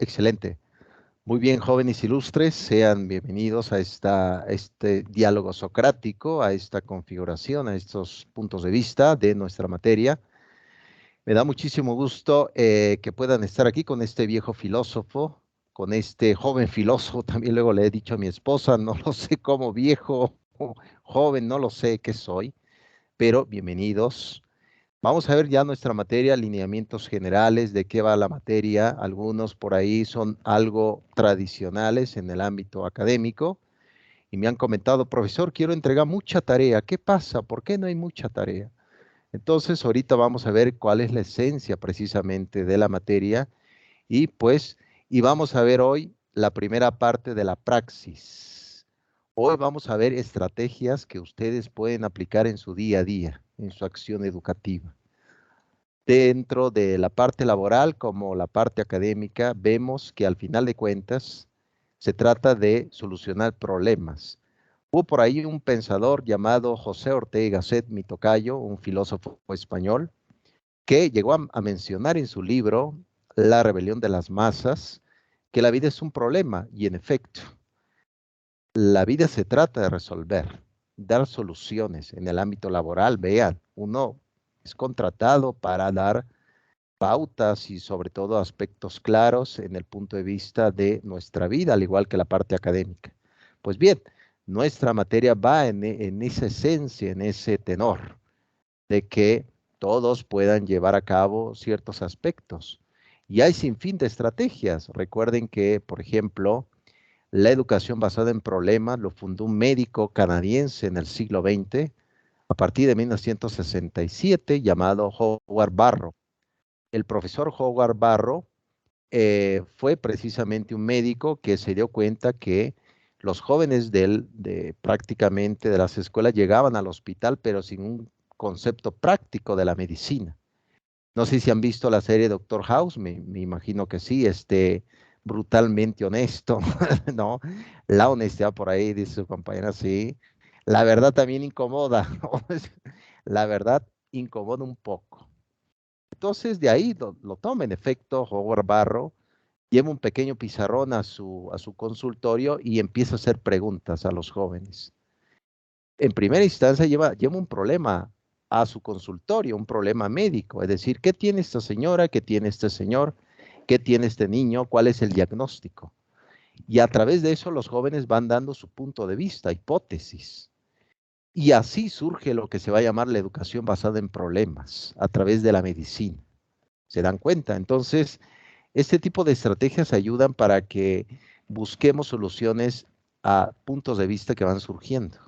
Excelente. Muy bien, jóvenes ilustres, sean bienvenidos a este diálogo socrático, a esta configuración, a estos puntos de vista de nuestra materia. Me da muchísimo gusto que puedan estar aquí con este viejo filósofo, con este joven filósofo. También luego le he dicho a mi esposa, no lo sé cómo viejo o joven, no lo sé qué soy, pero bienvenidos. Vamos a ver ya nuestra materia, lineamientos generales, de qué va la materia. Algunos por ahí son algo tradicionales en el ámbito académico y me han comentado, profesor, quiero entregar mucha tarea. ¿Qué pasa? ¿Por qué no hay mucha tarea? Entonces, ahorita vamos a ver cuál es la esencia precisamente de la materia y vamos a ver hoy la primera parte de la praxis. Hoy vamos a ver estrategias que ustedes pueden aplicar en su día a día, en su acción educativa. Dentro de la parte laboral como la parte académica, vemos que al final de cuentas se trata de solucionar problemas. Hubo por ahí un pensador llamado José Ortega y Gasset, mi tocayo, un filósofo español, que llegó a mencionar en su libro La rebelión de las masas, que la vida es un problema, y en efecto, la vida se trata de resolver, dar soluciones en el ámbito laboral. Vean, uno es contratado para dar pautas y sobre todo aspectos claros en el punto de vista de nuestra vida, al igual que la parte académica. Pues bien, nuestra materia va en esa esencia, en ese tenor, de que todos puedan llevar a cabo ciertos aspectos. Y hay sin fin de estrategias. Recuerden que, por ejemplo, la educación basada en problemas lo fundó un médico canadiense en el siglo XX, a partir de 1967, llamado Howard Barrow. El profesor Howard Barrow fue precisamente un médico que se dio cuenta que los jóvenes prácticamente de las escuelas llegaban al hospital, pero sin un concepto práctico de la medicina. No sé si han visto la serie Doctor House, me imagino que sí, brutalmente honesto, ¿no? La honestidad por ahí, dice su compañera, sí. La verdad también incomoda, ¿no? La verdad incomoda un poco. Entonces de ahí lo toma en efecto Howard Barrow, lleva un pequeño pizarrón a su consultorio y empieza a hacer preguntas a los jóvenes. En primera instancia lleva un problema a su consultorio, un problema médico, es decir, ¿qué tiene esta señora? ¿Qué tiene este señor? ¿Qué tiene este niño? ¿Cuál es el diagnóstico? Y a través de eso los jóvenes van dando su punto de vista, hipótesis. Y así surge lo que se va a llamar la educación basada en problemas, a través de la medicina. ¿Se dan cuenta? Entonces, este tipo de estrategias ayudan para que busquemos soluciones a puntos de vista que van surgiendo.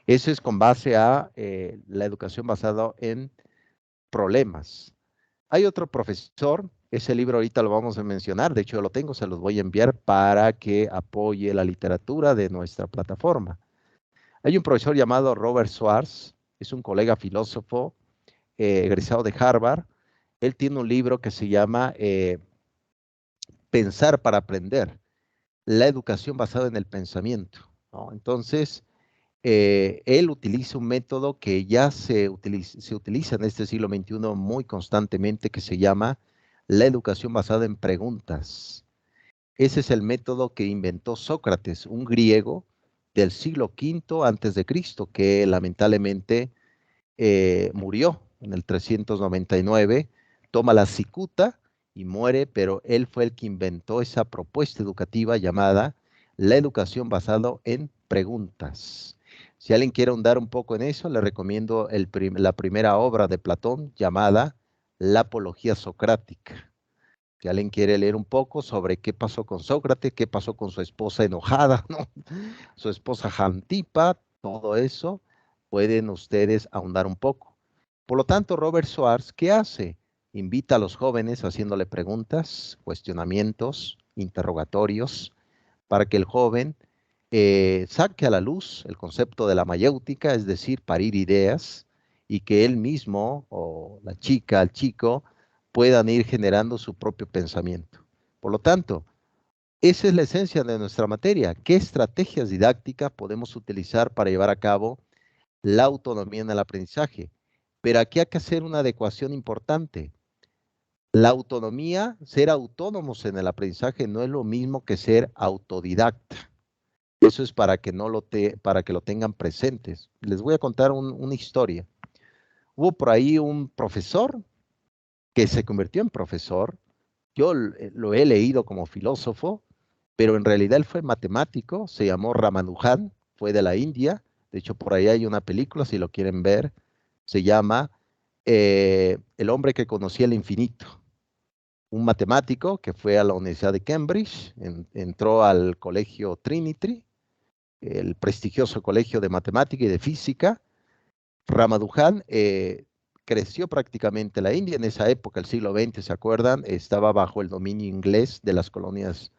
Eso es con base a la educación basada en problemas. Hay otro profesor, ese libro ahorita lo vamos a mencionar, de hecho yo lo tengo, se los voy a enviar para que apoye la literatura de nuestra plataforma. Hay un profesor llamado Robert Schwartz, es un colega filósofo egresado de Harvard. Él tiene un libro que se llama Pensar para aprender, la educación basada en el pensamiento, ¿no? Entonces, él utiliza un método que ya se utiliza en este siglo XXI muy constantemente, que se llama la educación basada en preguntas. Ese es el método que inventó Sócrates, un griego del siglo V antes de Cristo, que lamentablemente murió en el 399, toma la cicuta y muere, pero él fue el que inventó esa propuesta educativa llamada la educación basada en preguntas. Si alguien quiere ahondar un poco en eso, le recomiendo la primera obra de Platón llamada La Apología Socrática. Si alguien quiere leer un poco sobre qué pasó con Sócrates, qué pasó con su esposa enojada, ¿no? Su esposa Jantipa, todo eso, pueden ustedes ahondar un poco. Por lo tanto, Robert Schwartz, ¿qué hace? Invita a los jóvenes haciéndole preguntas, cuestionamientos, interrogatorios, para que el joven saque a la luz el concepto de la mayéutica, es decir, parir ideas, y que él mismo, o la chica, el chico, puedan ir generando su propio pensamiento. Por lo tanto, esa es la esencia de nuestra materia. ¿Qué estrategias didácticas podemos utilizar para llevar a cabo la autonomía en el aprendizaje? Pero aquí hay que hacer una adecuación importante. La autonomía, ser autónomos en el aprendizaje no es lo mismo que ser autodidacta. Eso es para que, para que lo tengan presentes. Les voy a contar una historia. Hubo por ahí un profesor que se convirtió en profesor. Yo lo he leído como filósofo, pero en realidad él fue matemático, se llamó Ramanujan, fue de la India. De hecho, por ahí hay una película, si lo quieren ver, se llama El hombre que conocía el infinito. Un matemático que fue a la Universidad de Cambridge, entró al colegio Trinity, el prestigioso colegio de matemática y de física. Ramanujan creció prácticamente la India en esa época, el siglo XX, ¿se acuerdan? Estaba bajo el dominio inglés de las colonias,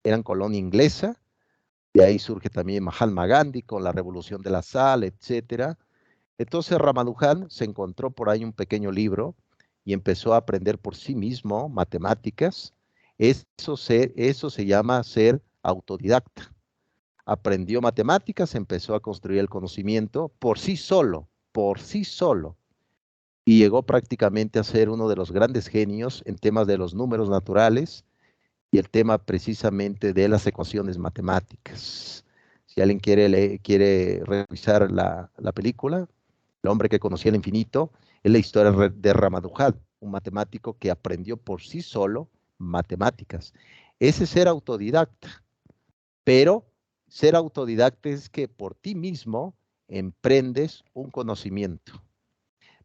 eran colonia inglesa. De ahí surge también Mahatma Gandhi con la revolución de la sal, etcétera. Entonces Ramanujan se encontró por ahí un pequeño libro y empezó a aprender por sí mismo matemáticas. Eso se llama ser autodidacta. Aprendió matemáticas, empezó a construir el conocimiento por sí solo, y llegó prácticamente a ser uno de los grandes genios en temas de los números naturales y el tema precisamente de las ecuaciones matemáticas. Si alguien quiere revisar la película, El hombre que conocía el infinito, es la historia de Ramanujan, un matemático que aprendió por sí solo matemáticas. Ese es ser autodidacta, pero ser autodidacta es que por ti mismo emprendes un conocimiento.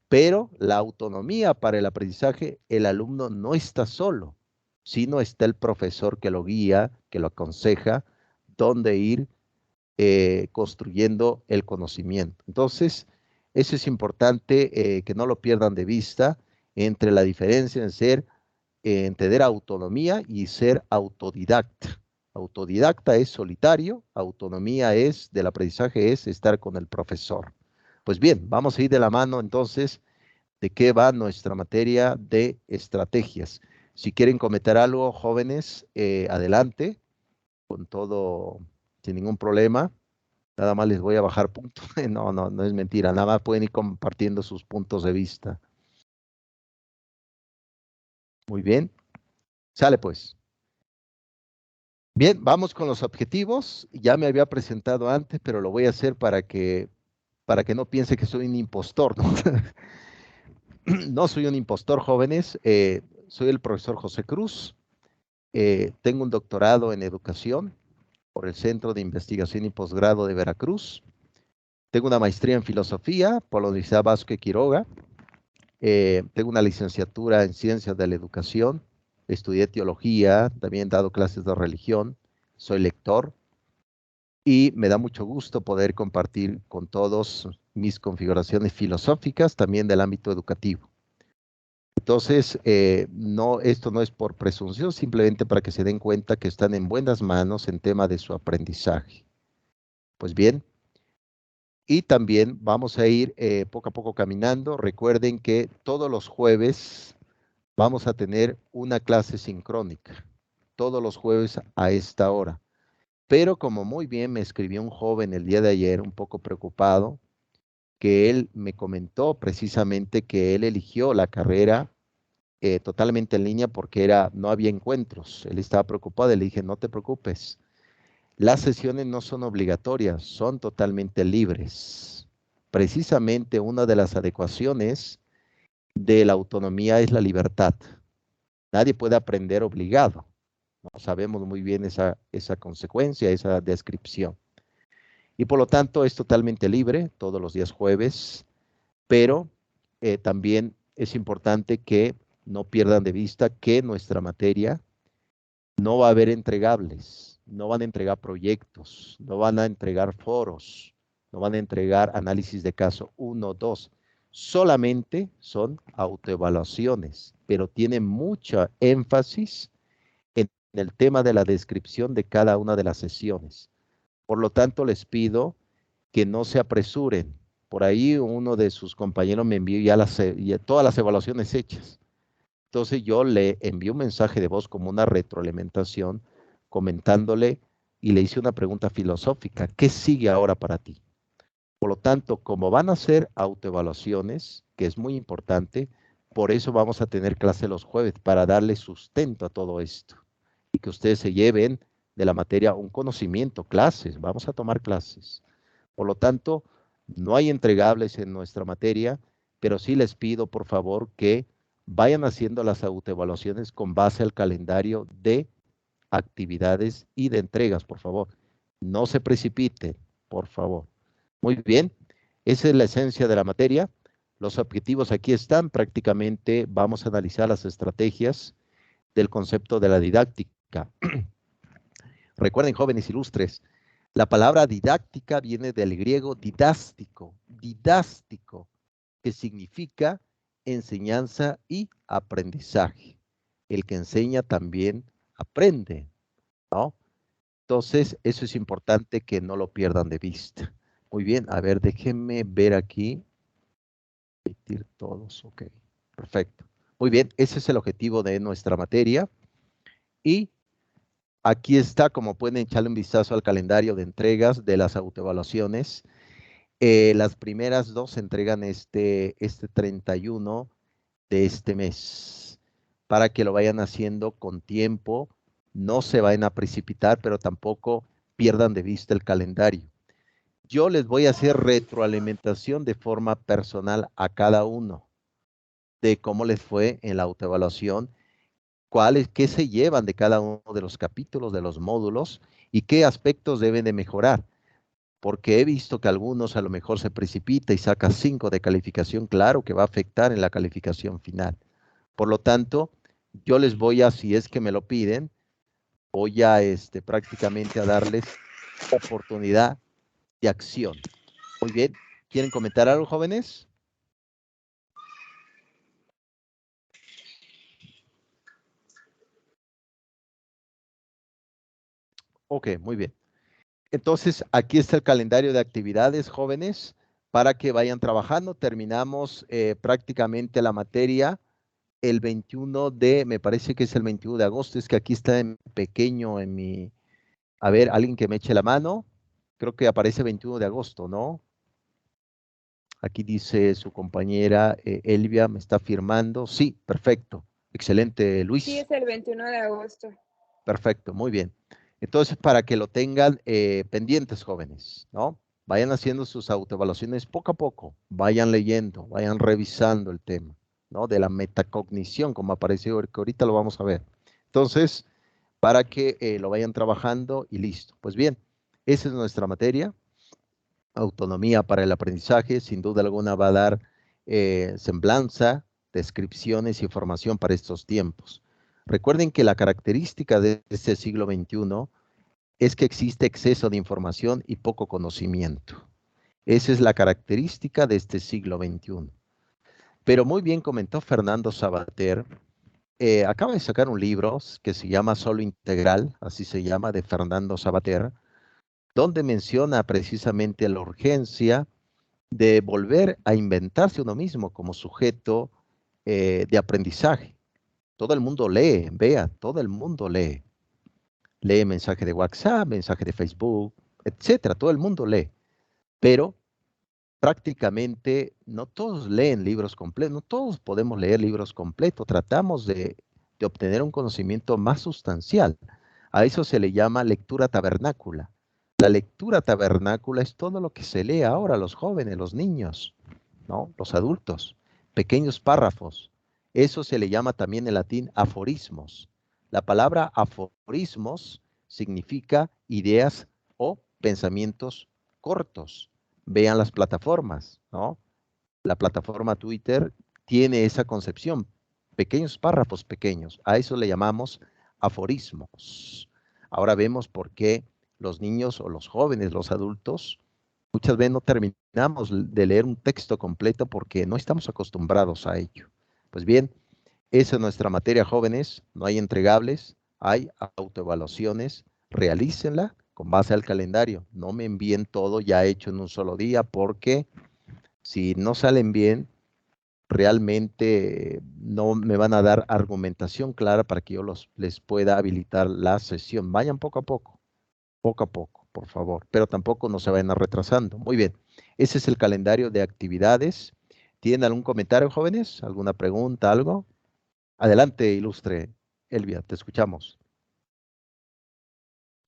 Pero la autonomía para el aprendizaje, el alumno no está solo, sino está el profesor que lo guía, que lo aconseja, dónde ir construyendo el conocimiento. Entonces, eso es importante que no lo pierdan de vista entre la diferencia en tener autonomía y ser autodidacta. Autodidacta es solitario, autonomía es del aprendizaje es estar con el profesor. Pues bien, vamos a ir de la mano entonces de qué va nuestra materia de estrategias. Si quieren comentar algo, jóvenes, adelante, con todo, sin ningún problema. Nada más les voy a bajar puntos. No, no, no es mentira. Nada más pueden ir compartiendo sus puntos de vista. Muy bien. Sale pues. Bien, vamos con los objetivos. Ya me había presentado antes, pero lo voy a hacer para que no piense que soy un impostor, ¿no? No soy un impostor, jóvenes. Soy el profesor José Cruz. Tengo un doctorado en educación por el Centro de Investigación y Posgrado de Veracruz. Tengo una maestría en filosofía por la Universidad Vasco de Quiroga. Tengo una licenciatura en ciencias de la educación. Estudié teología, también he dado clases de religión. Soy lector y me da mucho gusto poder compartir con todos mis configuraciones filosóficas también del ámbito educativo. Entonces, no, esto no es por presunción, simplemente para que se den cuenta que están en buenas manos en tema de su aprendizaje. Pues bien, y también vamos a ir poco a poco caminando. Recuerden que todos los jueves vamos a tener una clase sincrónica, todos los jueves a esta hora. Pero como muy bien me escribió un joven el día de ayer, un poco preocupado, que él me comentó precisamente que él eligió la carrera totalmente en línea porque no había encuentros. Él estaba preocupado y le dije, no te preocupes. Las sesiones no son obligatorias, son totalmente libres. Precisamente una de las adecuaciones de la autonomía es la libertad. Nadie puede aprender obligado. ¿No? Sabemos muy bien esa consecuencia, esa descripción. Y por lo tanto es totalmente libre todos los días jueves, pero también es importante que no pierdan de vista que nuestra materia no va a haber entregables, no van a entregar proyectos, no van a entregar foros, no van a entregar análisis de caso 1, 2. Solamente son autoevaluaciones, pero tiene mucha énfasis en el tema de la descripción de cada una de las sesiones. Por lo tanto, les pido que no se apresuren. Por ahí uno de sus compañeros me envió ya todas las evaluaciones hechas. Entonces yo le envié un mensaje de voz como una retroalimentación comentándole y le hice una pregunta filosófica. ¿Qué sigue ahora para ti? Por lo tanto, como van a ser autoevaluaciones, que es muy importante, Por eso vamos a tener clase los jueves, para darle sustento a todo esto. Y que ustedes se lleven de la materia un conocimiento, clases, vamos a tomar clases. Por lo tanto, no hay entregables en nuestra materia, pero sí les pido, por favor, que vayan haciendo las autoevaluaciones con base al calendario de actividades y de entregas, por favor. No se precipiten, por favor. Muy bien, esa es la esencia de la materia. Los objetivos aquí están, prácticamente vamos a analizar las estrategias del concepto de la didáctica. Recuerden, jóvenes ilustres, la palabra didáctica viene del griego didástico, que significa enseñanza y aprendizaje. El que enseña también aprende, ¿no? Entonces, eso es importante que no lo pierdan de vista. Muy bien, a ver, déjenme ver aquí. Repetir todos, ok, perfecto. Muy bien, ese es el objetivo de nuestra materia. Y aquí está, como pueden echarle un vistazo al calendario de entregas de las autoevaluaciones. Las primeras dos se entregan este 31 de este mes, para que lo vayan haciendo con tiempo, no se vayan a precipitar, pero tampoco pierdan de vista el calendario. Yo les voy a hacer retroalimentación de forma personal a cada uno de cómo les fue en la autoevaluación, qué se llevan de cada uno de los capítulos, de los módulos y qué aspectos deben de mejorar. Porque he visto que algunos a lo mejor se precipita y saca 5 de calificación, claro que va a afectar en la calificación final. Por lo tanto, yo les voy a, si es que me lo piden, voy a prácticamente a darles oportunidad de acción. Muy bien, ¿quieren comentar algo, jóvenes? Ok, muy bien. Entonces, aquí está el calendario de actividades, jóvenes, para que vayan trabajando. Terminamos prácticamente la materia el 21 me parece que es el 21 de agosto, es que aquí está en pequeño en mi, a ver, alguien que me eche la mano, creo que aparece 21 de agosto, ¿no? Aquí dice su compañera Elvia, me está firmando, sí, perfecto, excelente, Luis. Sí, es el 21 de agosto. Perfecto, muy bien. Entonces, para que lo tengan pendientes, jóvenes, ¿no? Vayan haciendo sus autoevaluaciones poco a poco, vayan leyendo, vayan revisando el tema, ¿no? De la metacognición, como aparece que ahorita lo vamos a ver. Entonces, para que lo vayan trabajando y listo. Pues bien, esa es nuestra materia, autonomía para el aprendizaje, sin duda alguna va a dar semblanza, descripciones y información para estos tiempos. Recuerden que la característica de este siglo XXI es que existe exceso de información y poco conocimiento. Esa es la característica de este siglo XXI. Pero muy bien comentó Fernando Sabater, acaba de sacar un libro que se llama Solo Integral, así se llama, de Fernando Sabater, donde menciona precisamente la urgencia de volver a inventarse uno mismo como sujeto de aprendizaje. Todo el mundo lee, vea, todo el mundo lee. Lee mensaje de WhatsApp, mensaje de Facebook, etcétera, todo el mundo lee. Pero prácticamente no todos leen libros completos, no todos podemos leer libros completos. Tratamos de obtener un conocimiento más sustancial. A eso se le llama lectura tabernácula. La lectura tabernácula es todo lo que se lee ahora, los jóvenes, los niños, ¿no? Los adultos, pequeños párrafos. Eso se le llama también en latín aforismos. La palabra aforismos significa ideas o pensamientos cortos. Vean las plataformas, ¿no? La plataforma Twitter tiene esa concepción, pequeños párrafos pequeños. A eso le llamamos aforismos. Ahora vemos por qué los niños o los jóvenes, los adultos, muchas veces no terminamos de leer un texto completo porque no estamos acostumbrados a ello. Pues bien, esa es nuestra materia, jóvenes. No hay entregables, hay autoevaluaciones. Realícenla con base al calendario. No me envíen todo ya hecho en un solo día porque si no salen bien, realmente no me van a dar argumentación clara para que yo les pueda habilitar la sesión. Vayan poco a poco, por favor, pero tampoco no se vayan retrasando. Muy bien, ese es el calendario de actividades. ¿Tienen algún comentario, jóvenes? ¿Alguna pregunta, algo? Adelante, ilustre Elvia, te escuchamos.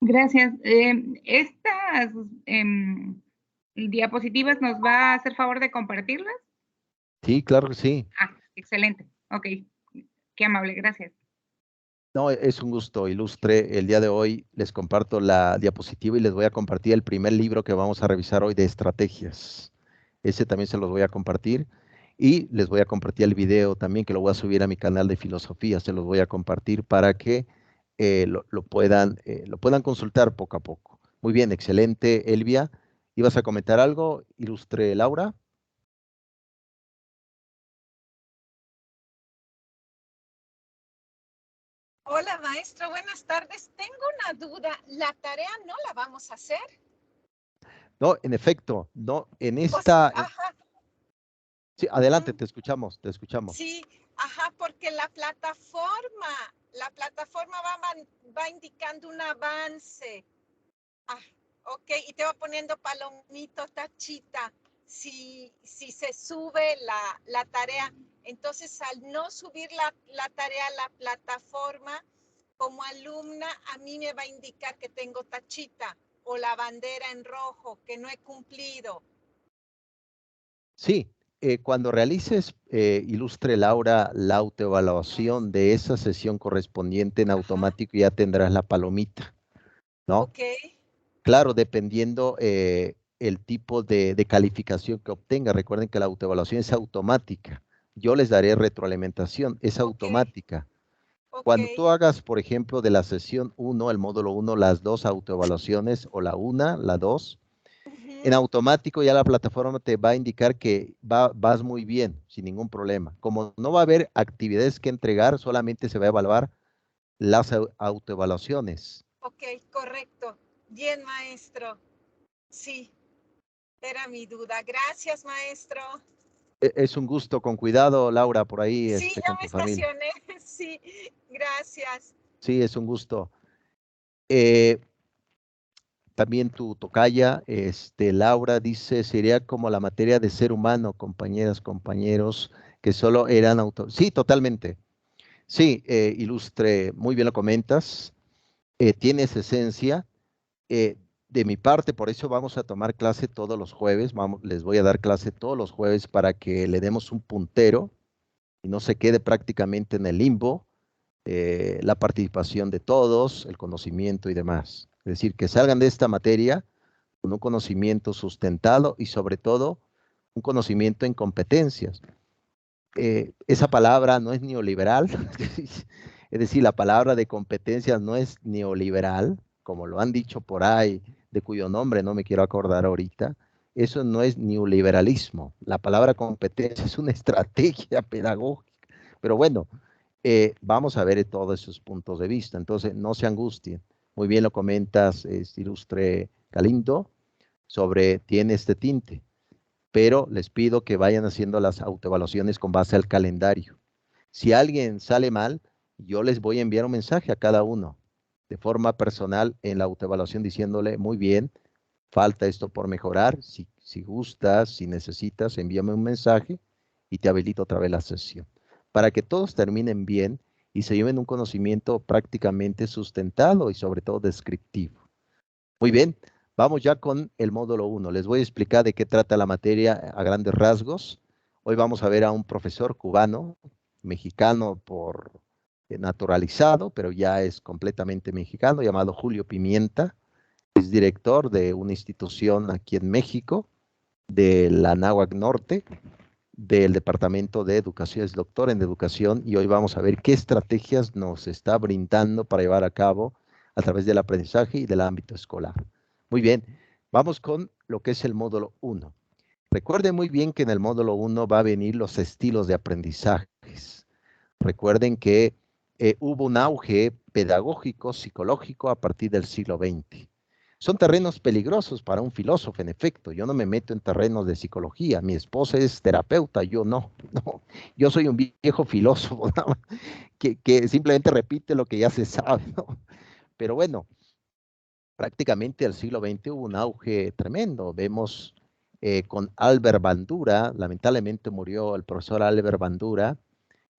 Gracias. Estas diapositivas nos va a hacer favor de compartirlas. Sí, claro que sí. Ah, excelente. Ok. Qué amable, gracias. No, es un gusto, ilustre. El día de hoy les comparto la diapositiva y les voy a compartir el primer libro que vamos a revisar hoy de estrategias. Ese también se los voy a compartir y les voy a compartir el video también que lo voy a subir a mi canal de filosofía. Se los voy a compartir para que lo puedan consultar poco a poco. Muy bien, excelente, Elvia. ¿Ibas a comentar algo, ilustre Laura? Hola, maestro, buenas tardes. Tengo una duda. ¿La tarea no la vamos a hacer? No, en efecto, no, en Ajá. Sí, adelante, te escuchamos, te escuchamos. Sí, ajá, porque la plataforma va indicando un avance. Ah, ok, y te va poniendo palomito, tachita, si se sube la tarea. Entonces, al no subir la tarea a la plataforma, como alumna, a mí me va a indicar que tengo tachita o la bandera en rojo, que no he cumplido. Sí, cuando realices, ilustre Laura, la autoevaluación de esa sesión correspondiente en automático ya tendrás la palomita, ¿no? Ok. Claro, dependiendo el tipo de calificación que obtenga. Recuerden que la autoevaluación es automática. Yo les daré retroalimentación, es automática. Cuando tú hagas, por ejemplo, de la sesión 1, el módulo 1, las 2 autoevaluaciones, o la 1, la 2, en automático ya la plataforma te va a indicar que vas muy bien, sin ningún problema. Como no va a haber actividades que entregar, solamente se va a evaluar las autoevaluaciones. Ok, correcto. Bien, maestro. Sí, era mi duda. Gracias, maestro. Es un gusto, con cuidado, Laura, por ahí, Sí, ya con me tu familia. estacioné. Sí, gracias. Sí, es un gusto. Eh, También tu tocaya, Laura, dice, sería como la materia de ser humano, compañeras, compañeros, que solo eran auto. Sí, totalmente. Sí, ilustre, muy bien lo comentas. Tienes esencia. De mi parte, por eso vamos a tomar clase todos los jueves. Les voy a dar clase todos los jueves para que le demos un puntero y no se quede prácticamente en el limbo la participación de todos, el conocimiento y demás. Es decir, que salgan de esta materia con un conocimiento sustentado y sobre todo un conocimiento en competencias. Esa palabra no es neoliberal, es decir, la palabra de competencias no es neoliberal, como lo han dicho por ahí, de cuyo nombre no me quiero acordar ahorita. Eso no es neoliberalismo. La palabra competencia es una estrategia pedagógica. Pero bueno, vamos a ver todos esos puntos de vista. Entonces, no se angustien. Muy bien lo comentas, ilustre Galindo, tiene este tinte, pero les pido que vayan haciendo las autoevaluaciones con base al calendario. Si alguien sale mal, yo les voy a enviar un mensaje a cada uno de forma personal en la autoevaluación diciéndole, muy bien, falta esto por mejorar, si gustas, si necesitas, envíame un mensaje y te habilito otra vez la sesión, para que todos terminen bien y se lleven un conocimiento prácticamente sustentado y sobre todo descriptivo. Muy bien, vamos ya con el módulo 1. Les voy a explicar de qué trata la materia a grandes rasgos. Hoy vamos a ver a un profesor cubano, mexicano por naturalizado, pero ya es completamente mexicano, llamado Julio Pimienta. Es director de una institución aquí en México, de la Anáhuac Norte, del Departamento de Educación, es doctor en Educación, y hoy vamos a ver qué estrategias nos está brindando para llevar a cabo a través del aprendizaje y del ámbito escolar. Muy bien, vamos con lo que es el módulo 1. Recuerden muy bien que en el módulo 1 va a venir los estilos de aprendizajes. Recuerden que hubo un auge pedagógico, psicológico a partir del siglo XX. Son terrenos peligrosos para un filósofo, en efecto. Yo no me meto en terrenos de psicología. Mi esposa es terapeuta, yo no. No. Yo soy un viejo filósofo, que simplemente repite lo que ya se sabe, ¿no? Pero bueno, prácticamente al siglo XX hubo un auge tremendo. Vemos con Albert Bandura. Lamentablemente murió el profesor Albert Bandura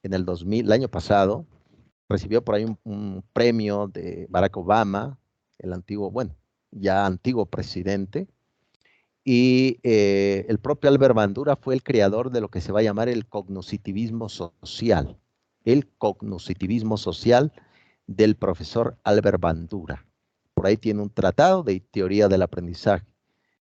en el 2000, el año pasado. Recibió por ahí un premio de Barack Obama, el antiguo, bueno, ya antiguo presidente. Y el propio Albert Bandura fue el creador de lo que se va a llamar el cognoscitivismo social. El cognoscitivismo social del profesor Albert Bandura. Por ahí tiene un tratado de teoría del aprendizaje.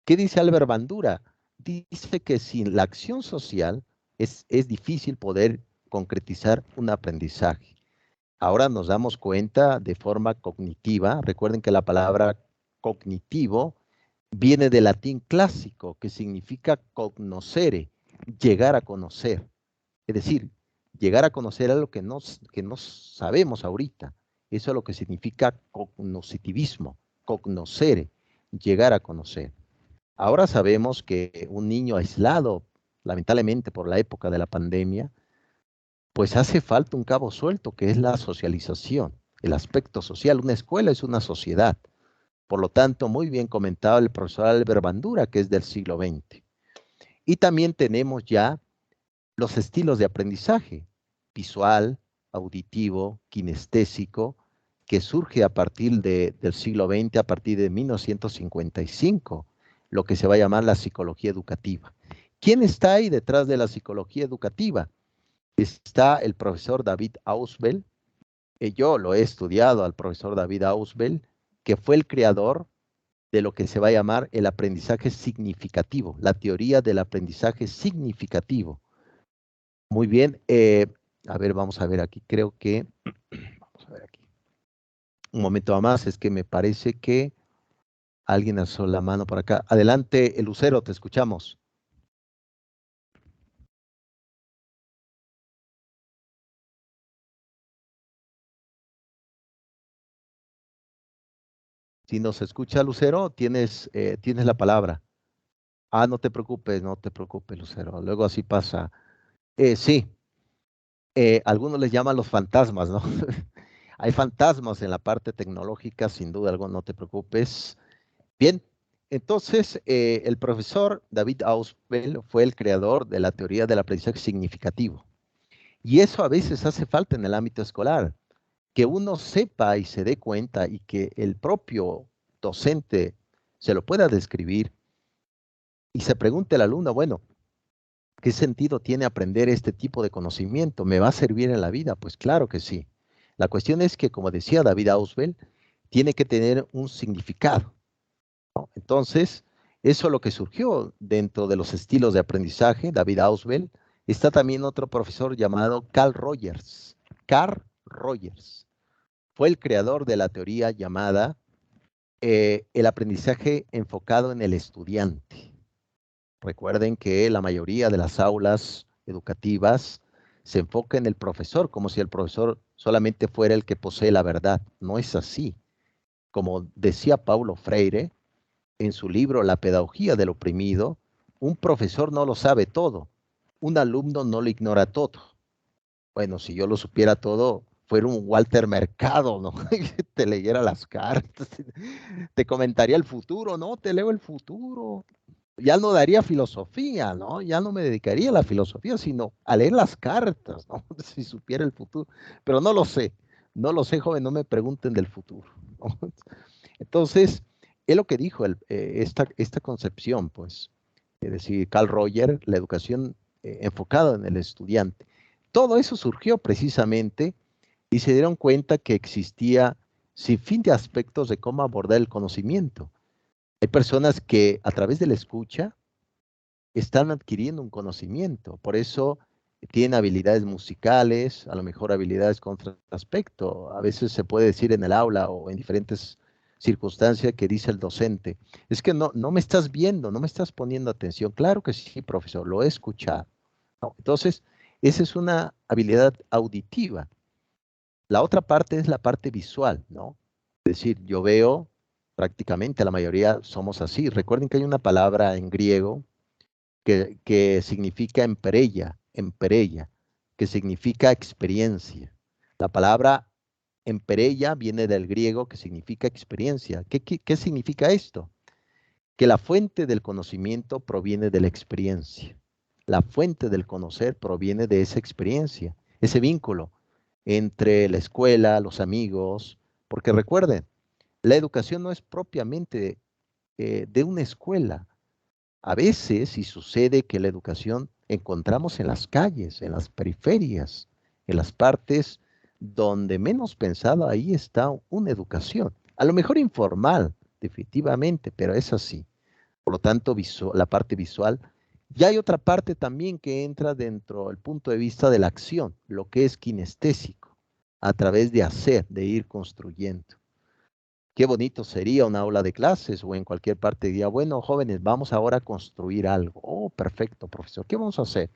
¿Qué dice Albert Bandura? Dice que sin la acción social es difícil poder concretizar un aprendizaje. Ahora nos damos cuenta de forma cognitiva. Recuerden que la palabra cognitivo viene del latín clásico, que significa cognoscere, llegar a conocer. Es decir, llegar a conocer algo que no sabemos ahorita. Eso es lo que significa cognoscitivismo, cognoscere, llegar a conocer. Ahora sabemos que un niño aislado, lamentablemente por la época de la pandemia, pues hace falta un cabo suelto, que es la socialización, el aspecto social. Una escuela es una sociedad. Por lo tanto, muy bien comentado el profesor Albert Bandura, que es del siglo XX. Y también tenemos ya los estilos de aprendizaje, visual, auditivo, kinestésico, que surge a partir del siglo XX, a partir de 1955, lo que se va a llamar la psicología educativa. ¿Quién está ahí detrás de la psicología educativa? Está el profesor David Ausubel. Yo lo he estudiado al profesor David Ausubel, que fue el creador de lo que se va a llamar el aprendizaje significativo, la teoría del aprendizaje significativo. Muy bien, a ver, vamos a ver aquí, creo que, vamos a ver aquí. Un momento más, es que me parece que alguien alzó la mano por acá. Adelante, Lucero, te escuchamos. Si nos escucha, Lucero, tienes la palabra. Ah, no te preocupes, Lucero. Luego así pasa. Sí, algunos les llaman los fantasmas, ¿no? Hay fantasmas en la parte tecnológica, sin duda alguna, no te preocupes. Bien, entonces el profesor David Ausubel fue el creador de la teoría del aprendizaje significativo. Y eso a veces hace falta en el ámbito escolar, que uno sepa y se dé cuenta y que el propio docente se lo pueda describir y se pregunte al alumno, bueno, ¿qué sentido tiene aprender este tipo de conocimiento? ¿Me va a servir en la vida? Pues claro que sí. La cuestión es que, como decía David Ausubel, tiene que tener un significado, ¿no? Entonces, eso es lo que surgió dentro de los estilos de aprendizaje, David Ausubel. Está también otro profesor llamado Carl Rogers. Carl Rogers fue el creador de la teoría llamada el aprendizaje enfocado en el estudiante. Recuerden que la mayoría de las aulas educativas se enfoca en el profesor, como si el profesor solamente fuera el que posee la verdad. No es así. Como decía Paulo Freire en su libro La pedagogía del oprimido, un profesor no lo sabe todo, un alumno no lo ignora todo. Bueno, si yo lo supiera todo, fuera un Walter Mercado, ¿no? Te leyera las cartas, te comentaría el futuro, ¿no? Te leo el futuro. Ya no daría filosofía, ¿no? Ya no me dedicaría a la filosofía, sino a leer las cartas, ¿no? Si supiera el futuro. Pero no lo sé, joven, no me pregunten del futuro, ¿no? Entonces, es lo que dijo esta concepción, pues, es decir, Carl Rogers, la educación enfocada en el estudiante. Todo eso surgió precisamente y se dieron cuenta que existía sin fin de aspectos de cómo abordar el conocimiento. Hay personas que a través de la escucha están adquiriendo un conocimiento, por eso tienen habilidades musicales, a lo mejor habilidades con otro aspecto. A veces se puede decir en el aula o en diferentes circunstancias que dice el docente, es que no me estás viendo, no me estás poniendo atención. Claro que sí, profesor, lo he escuchado, ¿no? Entonces, esa es una habilidad auditiva. La otra parte es la parte visual, ¿no? Es decir, yo veo, prácticamente la mayoría somos así. Recuerden que hay una palabra en griego que significa empereia, que significa experiencia. La palabra empereia viene del griego que significa experiencia. ¿Qué significa esto? que la fuente del conocimiento proviene de la experiencia. La fuente del conocer proviene de esa experiencia, ese vínculo entre la escuela, los amigos, porque recuerden, la educación no es propiamente de una escuela. A veces, y sucede que la educación encontramos en las calles, en las periferias, en las partes donde menos pensado, ahí está una educación. A lo mejor informal, definitivamente, pero es así. Por lo tanto, la parte visual. Y hay otra parte también que entra dentro del punto de vista de la acción, lo que es kinestésico, a través de hacer, de ir construyendo. Qué bonito sería una aula de clases o en cualquier parte diría, bueno, jóvenes, vamos ahora a construir algo. Oh, perfecto, profesor. ¿Qué vamos a hacer?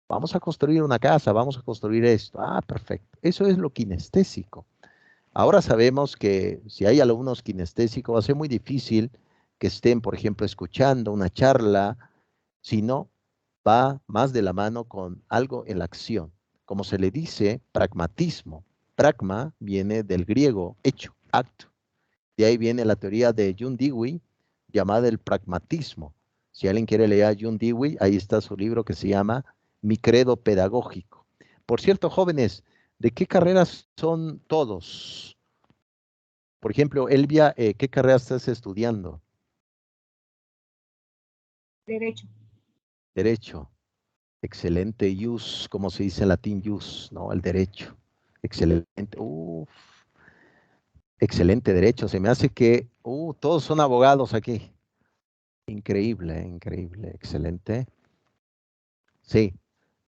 Vamos a construir una casa, vamos a construir esto. Ah, perfecto. Eso es lo kinestésico. Ahora sabemos que si hay alumnos kinestésicos va a ser muy difícil que estén, por ejemplo, escuchando una charla, sino va más de la mano con algo en la acción. Como se le dice, pragmatismo. Pragma viene del griego hecho, acto. De ahí viene la teoría de John Dewey, llamada el pragmatismo. Si alguien quiere leer a John Dewey, ahí está su libro que se llama Mi credo pedagógico. Por cierto, jóvenes, ¿de qué carreras son todos? Por ejemplo, Elvia, ¿qué carrera estás estudiando? Derecho. Derecho. Excelente. Ius, como se dice en latín, ius, ¿no? El derecho. Excelente. Uf. Excelente derecho. Se me hace que todos son abogados aquí. Increíble, increíble, excelente. Sí,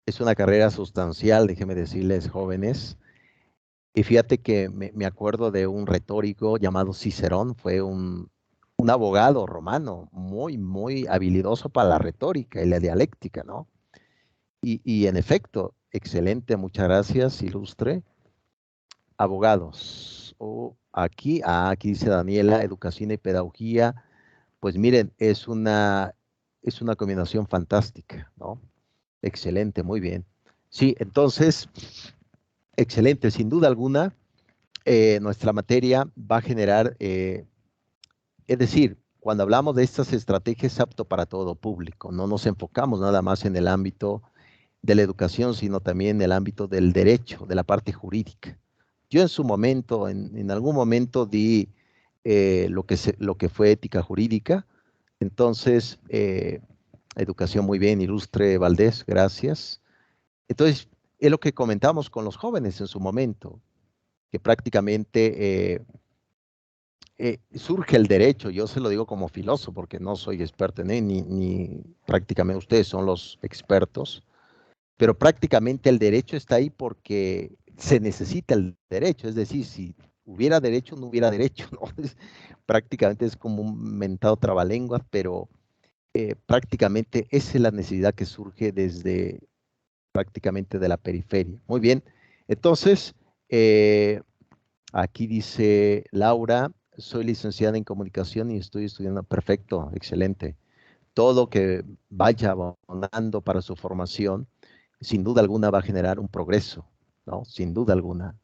es una carrera sustancial, déjenme decirles, jóvenes. Y fíjate que me acuerdo de un retórico llamado Cicerón, fue un abogado romano muy, muy habilidoso para la retórica y la dialéctica, ¿no? Y en efecto, excelente, muchas gracias, ilustre. Abogados. Aquí dice Daniela, educación y pedagogía. Pues miren, es una combinación fantástica, ¿no? Excelente, muy bien. Sí, entonces, excelente, sin duda alguna, nuestra materia va a generar, es decir, cuando hablamos de estas estrategias, es apto para todo público, no nos enfocamos nada más en el ámbito de la educación, sino también en el ámbito del derecho, de la parte jurídica. Yo en su momento, en algún momento di lo que fue ética jurídica, entonces, educación muy bien, ilustre Valdés, gracias. Entonces, es lo que comentamos con los jóvenes en su momento, que prácticamente surge el derecho, yo se lo digo como filósofo, porque no soy experto en él, ni prácticamente ustedes son los expertos, pero prácticamente el derecho está ahí porque se necesita el derecho, es decir, si hubiera derecho, no hubiera derecho, ¿no? Prácticamente es como un mentado trabalenguas, pero prácticamente esa es la necesidad que surge desde prácticamente de la periferia. Muy bien, entonces, aquí dice Laura, soy licenciada en comunicación y estoy estudiando, perfecto, excelente. Todo que vaya abonando para su formación, sin duda alguna va a generar un progreso, ¿no? Sin duda alguna.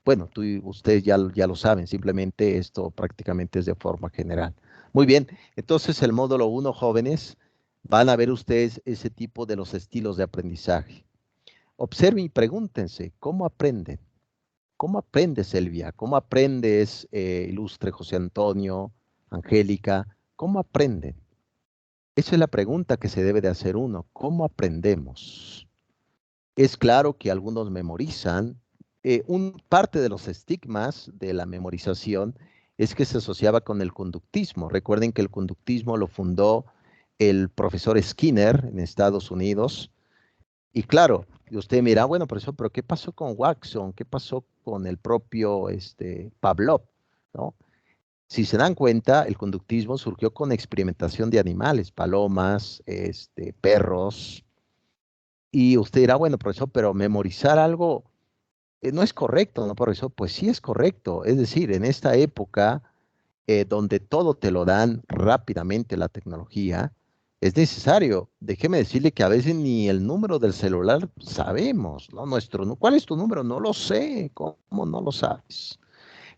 Bueno, ustedes ya lo saben, simplemente esto prácticamente es de forma general. Muy bien, entonces el módulo 1, jóvenes, van a ver ustedes ese tipo de los estilos de aprendizaje. Observen y pregúntense, ¿cómo aprenden? ¿Cómo aprendes, Elvia? ¿Cómo aprendes, ilustre José Antonio, Angélica? ¿Cómo aprenden? Esa es la pregunta que se debe de hacer uno. ¿Cómo aprendemos? Es claro que algunos memorizan. Parte de los estigmas de la memorización es que se asociaba con el conductismo. Recuerden que el conductismo lo fundó el profesor Skinner en Estados Unidos. Y claro, y usted mira, bueno, profesor, pero ¿qué pasó con Watson? ¿Qué pasó con el propio Pavlov? ¿No? Si se dan cuenta, el conductismo surgió con experimentación de animales, palomas, perros. Y usted dirá, bueno, profesor, pero memorizar algo no es correcto, ¿no, profesor? Pues sí es correcto. Es decir, en esta época donde todo te lo dan rápidamente la tecnología, es necesario. Déjeme decirle que a veces ni el número del celular sabemos, ¿no? ¿Cuál es tu número? No lo sé. ¿Cómo no lo sabes?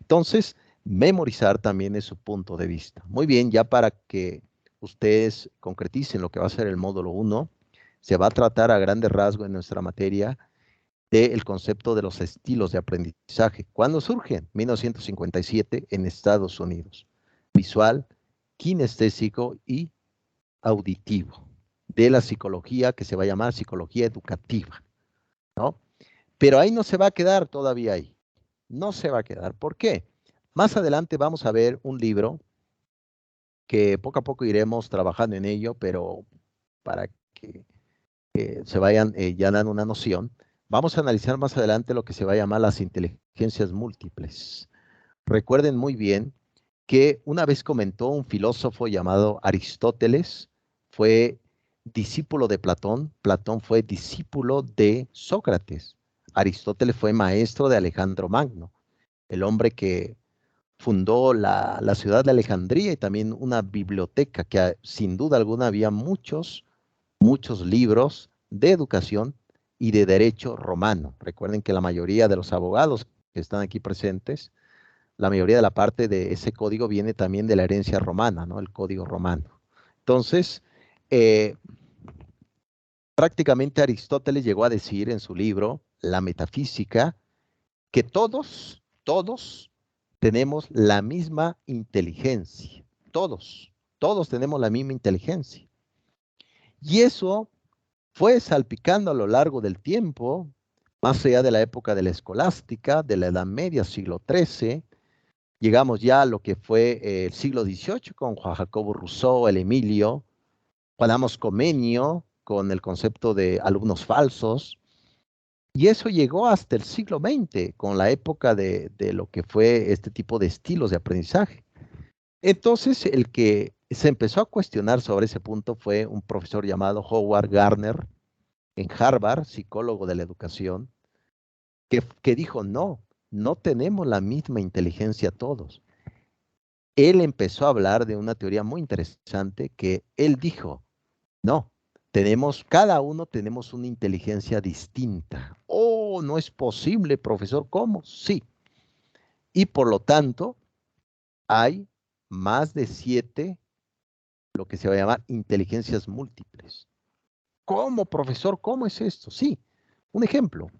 Entonces, memorizar también es su punto de vista. Muy bien, ya para que ustedes concreticen lo que va a ser el módulo 1, se va a tratar a grandes rasgos en nuestra materia del concepto de los estilos de aprendizaje. ¿Cuándo surgen? 1957 en Estados Unidos. Visual, kinestésico y auditivo. De la psicología que se va a llamar psicología educativa, ¿no? Pero ahí no se va a quedar todavía ahí. No se va a quedar. ¿Por qué? Más adelante vamos a ver un libro que poco a poco iremos trabajando en ello, pero para que se vayan ya dando una noción, vamos a analizar más adelante lo que se va a llamar las inteligencias múltiples. Recuerden muy bien que una vez comentó un filósofo llamado Aristóteles, fue discípulo de Platón, Platón fue discípulo de Sócrates, Aristóteles fue maestro de Alejandro Magno, el hombre que fundó la ciudad de Alejandría y también una biblioteca que sin duda alguna había muchos libros de educación y de derecho romano. Recuerden que la mayoría de los abogados que están aquí presentes, la mayoría de la parte de ese código viene también de la herencia romana, ¿no? El código romano. Entonces, prácticamente Aristóteles llegó a decir en su libro, La Metafísica, que todos tenemos la misma inteligencia. Todos tenemos la misma inteligencia. Y eso fue salpicando a lo largo del tiempo, más allá de la época de la escolástica, de la Edad Media, siglo XIII, llegamos ya a lo que fue el siglo XVIII con Juan Jacobo Rousseau, el Emilio, Juan Amos Comenio, con el concepto de alumnos falsos, y eso llegó hasta el siglo XX, con la época de lo que fue este tipo de estilos de aprendizaje. Entonces, el que se empezó a cuestionar sobre ese punto fue un profesor llamado Howard Gardner, en Harvard, psicólogo de la educación, que dijo, no tenemos la misma inteligencia todos. Él empezó a hablar de una teoría muy interesante que él dijo, no, cada uno tenemos una inteligencia distinta. Oh, no es posible, profesor, ¿cómo? Sí. Y por lo tanto, hay más de 7, lo que se va a llamar inteligencias múltiples. ¿Cómo, profesor? ¿Cómo es esto? Sí, un ejemplo.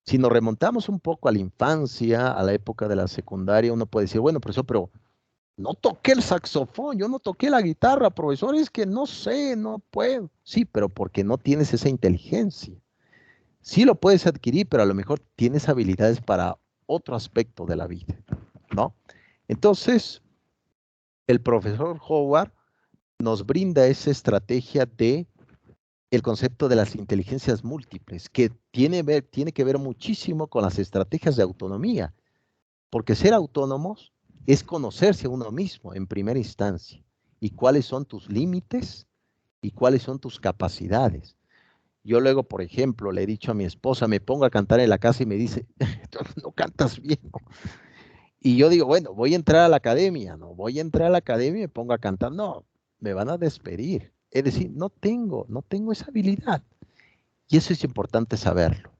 Si nos remontamos un poco a la infancia, a la época de la secundaria, uno puede decir, bueno, profesor, pero no toqué el saxofón, yo no toqué la guitarra, profesor, es que no sé, no puedo. Sí, pero porque no tienes esa inteligencia. Sí lo puedes adquirir, pero a lo mejor tienes habilidades para otro aspecto de la vida, ¿no? Entonces, el profesor Howard nos brinda esa estrategia de el concepto de las inteligencias múltiples, que tiene que ver muchísimo con las estrategias de autonomía, porque ser autónomos es conocerse a uno mismo en primera instancia y cuáles son tus límites y cuáles son tus capacidades. Yo luego, por ejemplo, le he dicho a mi esposa, me pongo a cantar en la casa y me dice, no cantas bien, ¿no? Y yo digo, bueno, voy a entrar a la academia, no voy a entrar a la academia y me pongo a cantar, no, me van a despedir. Es decir, no tengo esa habilidad. Y eso es importante saberlo.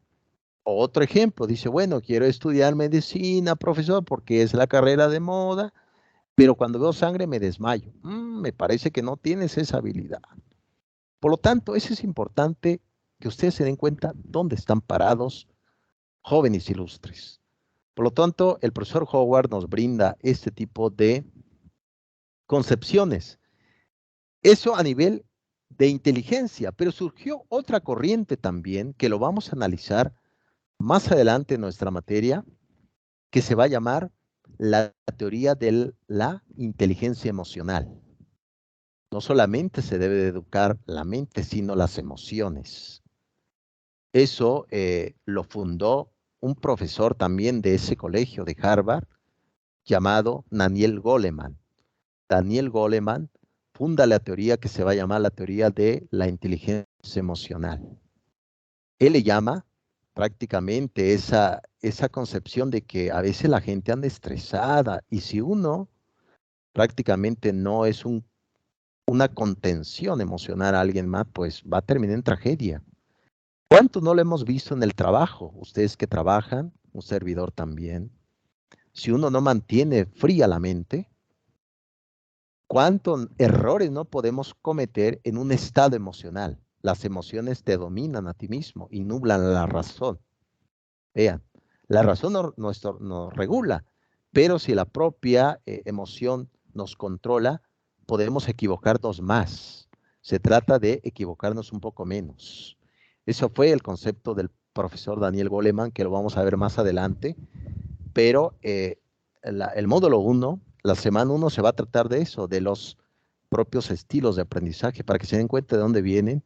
Otro ejemplo, dice, bueno, quiero estudiar medicina, profesor, porque es la carrera de moda, pero cuando veo sangre me desmayo. Me parece que no tienes esa habilidad. Por lo tanto, eso es importante que ustedes se den cuenta dónde están parados jóvenes ilustres. Por lo tanto, el profesor Howard nos brinda este tipo de concepciones. Eso a nivel de inteligencia, pero surgió otra corriente también que lo vamos a analizar más adelante en nuestra materia, que se va a llamar la teoría de la inteligencia emocional. No solamente se debe de educar la mente, sino las emociones. Eso lo fundó un profesor también de ese colegio de Harvard, llamado Daniel Goleman. Daniel Goleman funda la teoría que se va a llamar la teoría de la inteligencia emocional. Él le llama prácticamente esa concepción de que a veces la gente anda estresada y si uno prácticamente no es una contención emocional a alguien más, pues va a terminar en tragedia. ¿Cuánto no lo hemos visto en el trabajo? Ustedes que trabajan, un servidor también. si uno no mantiene fría la mente, cuántos errores no podemos cometer en un estado emocional. Las emociones te dominan a ti mismo y nublan la razón. Vean, la razón nos regula, pero si la propia emoción nos controla, podemos equivocarnos más. Se trata de equivocarnos un poco menos. Eso fue el concepto del profesor Daniel Goleman, que lo vamos a ver más adelante, pero el módulo 1, la semana 1 se va a tratar de eso, de los propios estilos de aprendizaje, para que se den cuenta de dónde vienen,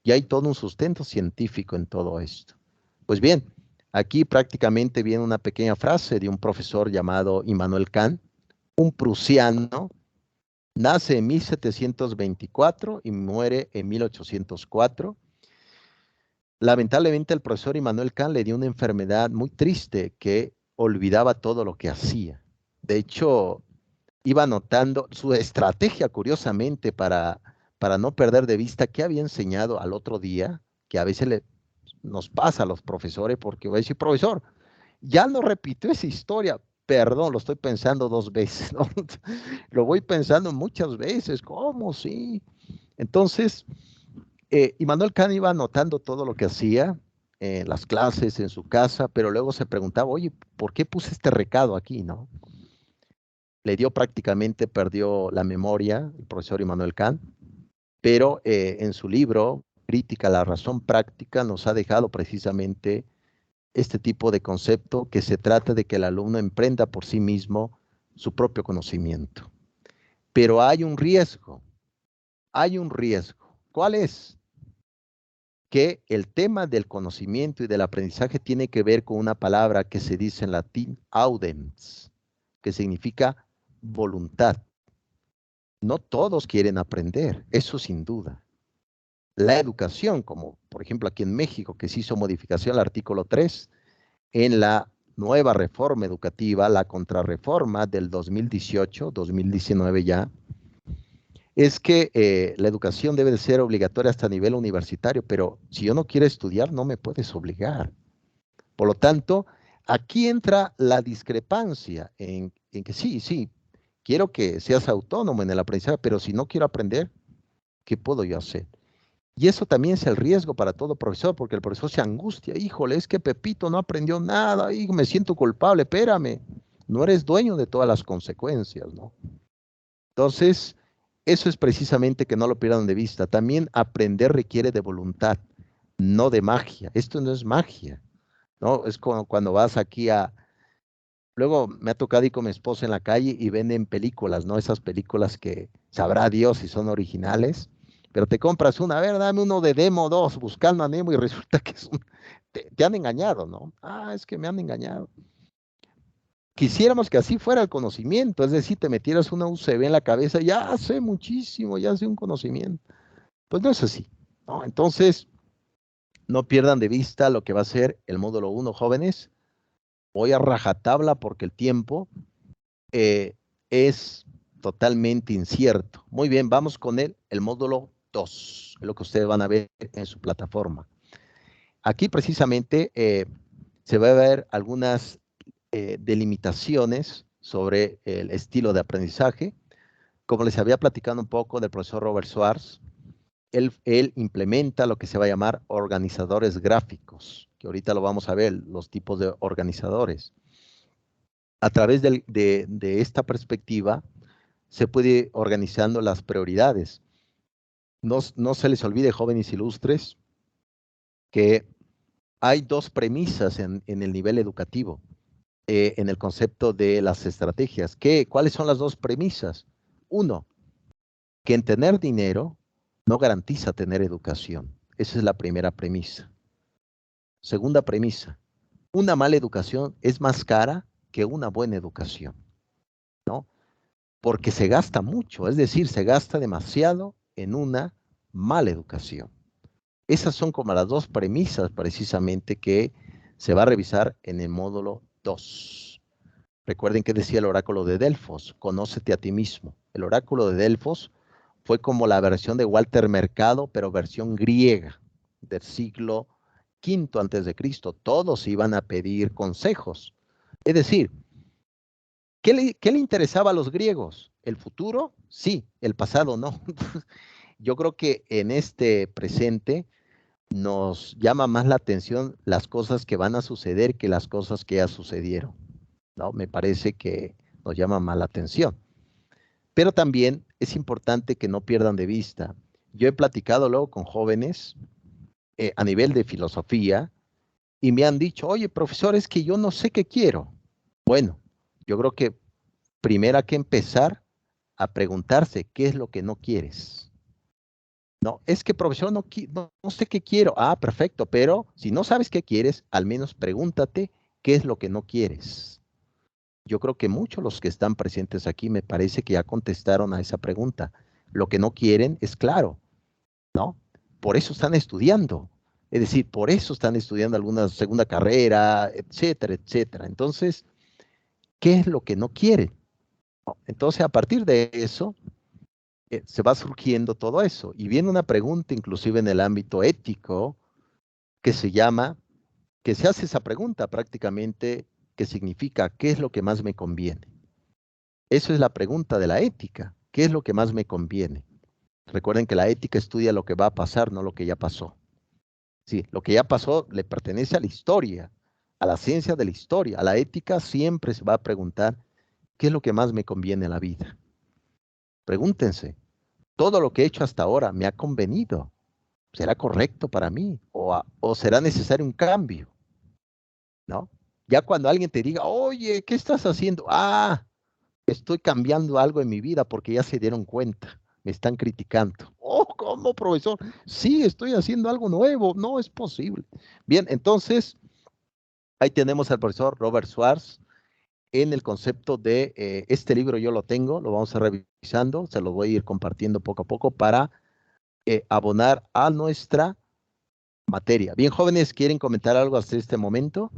y hay todo un sustento científico en todo esto. Pues bien, aquí prácticamente viene una pequeña frase de un profesor llamado Immanuel Kant, un prusiano, nace en 1724 y muere en 1804. Lamentablemente el profesor Immanuel Kant le dio una enfermedad muy triste que olvidaba todo lo que hacía. De hecho, iba anotando su estrategia, curiosamente, para no perder de vista qué había enseñado al otro día, que a veces nos pasa a los profesores, porque voy a decir, profesor, ya no repitió esa historia. Perdón, lo estoy pensando 2 veces, ¿no? Lo voy pensando muchas veces, ¿cómo? Sí. Entonces, Immanuel Kant iba anotando todo lo que hacía en las clases, en su casa, pero luego se preguntaba, oye, ¿por qué puse este recado aquí, no? Perdió la memoria el profesor Immanuel Kant, pero en su libro, Crítica a la razón práctica, nos ha dejado precisamente este tipo de concepto, que se trata de que el alumno emprenda por sí mismo su propio conocimiento. Pero hay un riesgo. ¿Cuál es? Que el tema del conocimiento y del aprendizaje tiene que ver con una palabra que se dice en latín, audens, que significa voluntad. No todos quieren aprender, eso sin duda. La educación, como por ejemplo aquí en México, que se hizo modificación al artículo 3, en la nueva reforma educativa, la contrarreforma del 2018, 2019 ya, es que la educación debe de ser obligatoria hasta nivel universitario, pero si yo no quiero estudiar, no me puedes obligar. Por lo tanto, aquí entra la discrepancia en que sí, quiero que seas autónomo en el aprendizaje, pero si no quiero aprender, ¿qué puedo yo hacer? Y eso también es el riesgo para todo profesor, porque el profesor se angustia, híjole, es que Pepito no aprendió nada, hijo, me siento culpable, espérame, no eres dueño de todas las consecuencias, ¿no? Entonces, eso es precisamente que no lo pierdan de vista. También aprender requiere de voluntad, no de magia. Esto no es magia, ¿no? Es como cuando vas aquí a... Luego me ha tocado ir con mi esposa en la calle y venden películas, ¿no? Esas películas que sabrá Dios si son originales, pero te compras una, a ver, dame uno de Demo 2, buscando a Nemo, y resulta que te han engañado, ¿no? Ah, es que me han engañado. Quisiéramos que así fuera el conocimiento, es decir, te metieras una UCB en la cabeza, ya sé muchísimo, ya sé un conocimiento. Pues no es así, ¿no? Entonces, no pierdan de vista lo que va a ser el módulo 1, jóvenes. Voy a rajatabla porque el tiempo es totalmente incierto. Muy bien, vamos con el módulo 2, lo que ustedes van a ver en su plataforma. Aquí precisamente se va a ver algunas delimitaciones sobre el estilo de aprendizaje. Como les había platicado un poco del profesor Robert Schwartz, él implementa lo que se va a llamar organizadores gráficos, que ahorita lo vamos a ver, los tipos de organizadores. A través de esta perspectiva, se puede ir organizando las prioridades. No se les olvide, jóvenes ilustres, que hay 2 premisas en el nivel educativo, en el concepto de las estrategias. ¿Cuáles son las 2 premisas? 1, que en tener dinero no garantiza tener educación. Esa es la primera premisa. Segunda premisa, una mala educación es más cara que una buena educación, ¿no? Porque se gasta mucho, es decir, se gasta demasiado en una mala educación. Esas son como las 2 premisas precisamente que se va a revisar en el módulo 2. Recuerden que decía el oráculo de Delfos, conócete a ti mismo. El oráculo de Delfos fue como la versión de Walter Mercado, pero versión griega del siglo V a.C. Todos iban a pedir consejos. Es decir, ¿Qué le interesaba a los griegos? ¿El futuro? Sí, el pasado no. Yo creo que en este presente nos llama más la atención las cosas que van a suceder que las cosas que ya sucedieron, ¿no? Me parece que nos llama más la atención. Pero también es importante que no pierdan de vista. Yo he platicado luego con jóvenes a nivel de filosofía y me han dicho, oye, profesor, es que yo no sé qué quiero. Bueno, yo creo que primero hay que empezar a preguntarse qué es lo que no quieres. No, es que profesor, no sé qué quiero. Ah, perfecto, pero si no sabes qué quieres, al menos pregúntate qué es lo que no quieres. Yo creo que muchos los que están presentes aquí me parece que ya contestaron a esa pregunta. Lo que no quieren es claro, ¿no? Por eso están estudiando. Es decir, por eso están estudiando alguna segunda carrera, etcétera, etcétera. Entonces, ¿qué es lo que no quieren? Entonces, a partir de eso, se va surgiendo todo eso. Y viene una pregunta, inclusive en el ámbito ético, que se llama, que se hace esa pregunta prácticamente, que significa, ¿qué es lo que más me conviene? Eso es la pregunta de la ética. ¿Qué es lo que más me conviene? Recuerden que la ética estudia lo que va a pasar, no lo que ya pasó. Sí, lo que ya pasó le pertenece a la historia, a la ciencia de la historia. A la ética siempre se va a preguntar, ¿qué es lo que más me conviene en la vida? Pregúntense, ¿todo lo que he hecho hasta ahora me ha convenido? ¿Será correcto para mí? ¿O será necesario un cambio? ¿No? Ya cuando alguien te diga, oye, ¿qué estás haciendo? Ah, estoy cambiando algo en mi vida porque ya se dieron cuenta, me están criticando. Oh, ¿cómo, profesor? Sí, estoy haciendo algo nuevo, no es posible. Bien, entonces, ahí tenemos al profesor Robert Schwartz en el concepto de este libro yo lo tengo, lo vamos a revisando, se lo voy a ir compartiendo poco a poco para abonar a nuestra materia. Bien, jóvenes, ¿quieren comentar algo hasta este momento?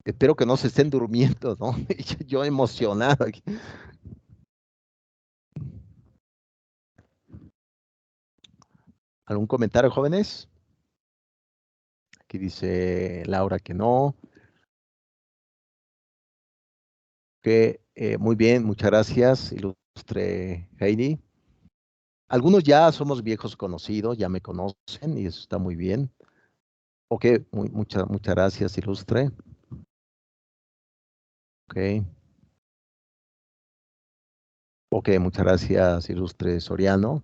Espero que no se estén durmiendo, ¿no? Yo emocionado aquí. ¿Algún comentario, jóvenes? Aquí dice Laura que no. Que muy bien, muchas gracias, ilustre Heidi. Algunos ya somos viejos conocidos, ya me conocen y eso está muy bien. Ok, muchas gracias, ilustre. Ok. Ok, muchas gracias, ilustre Soriano.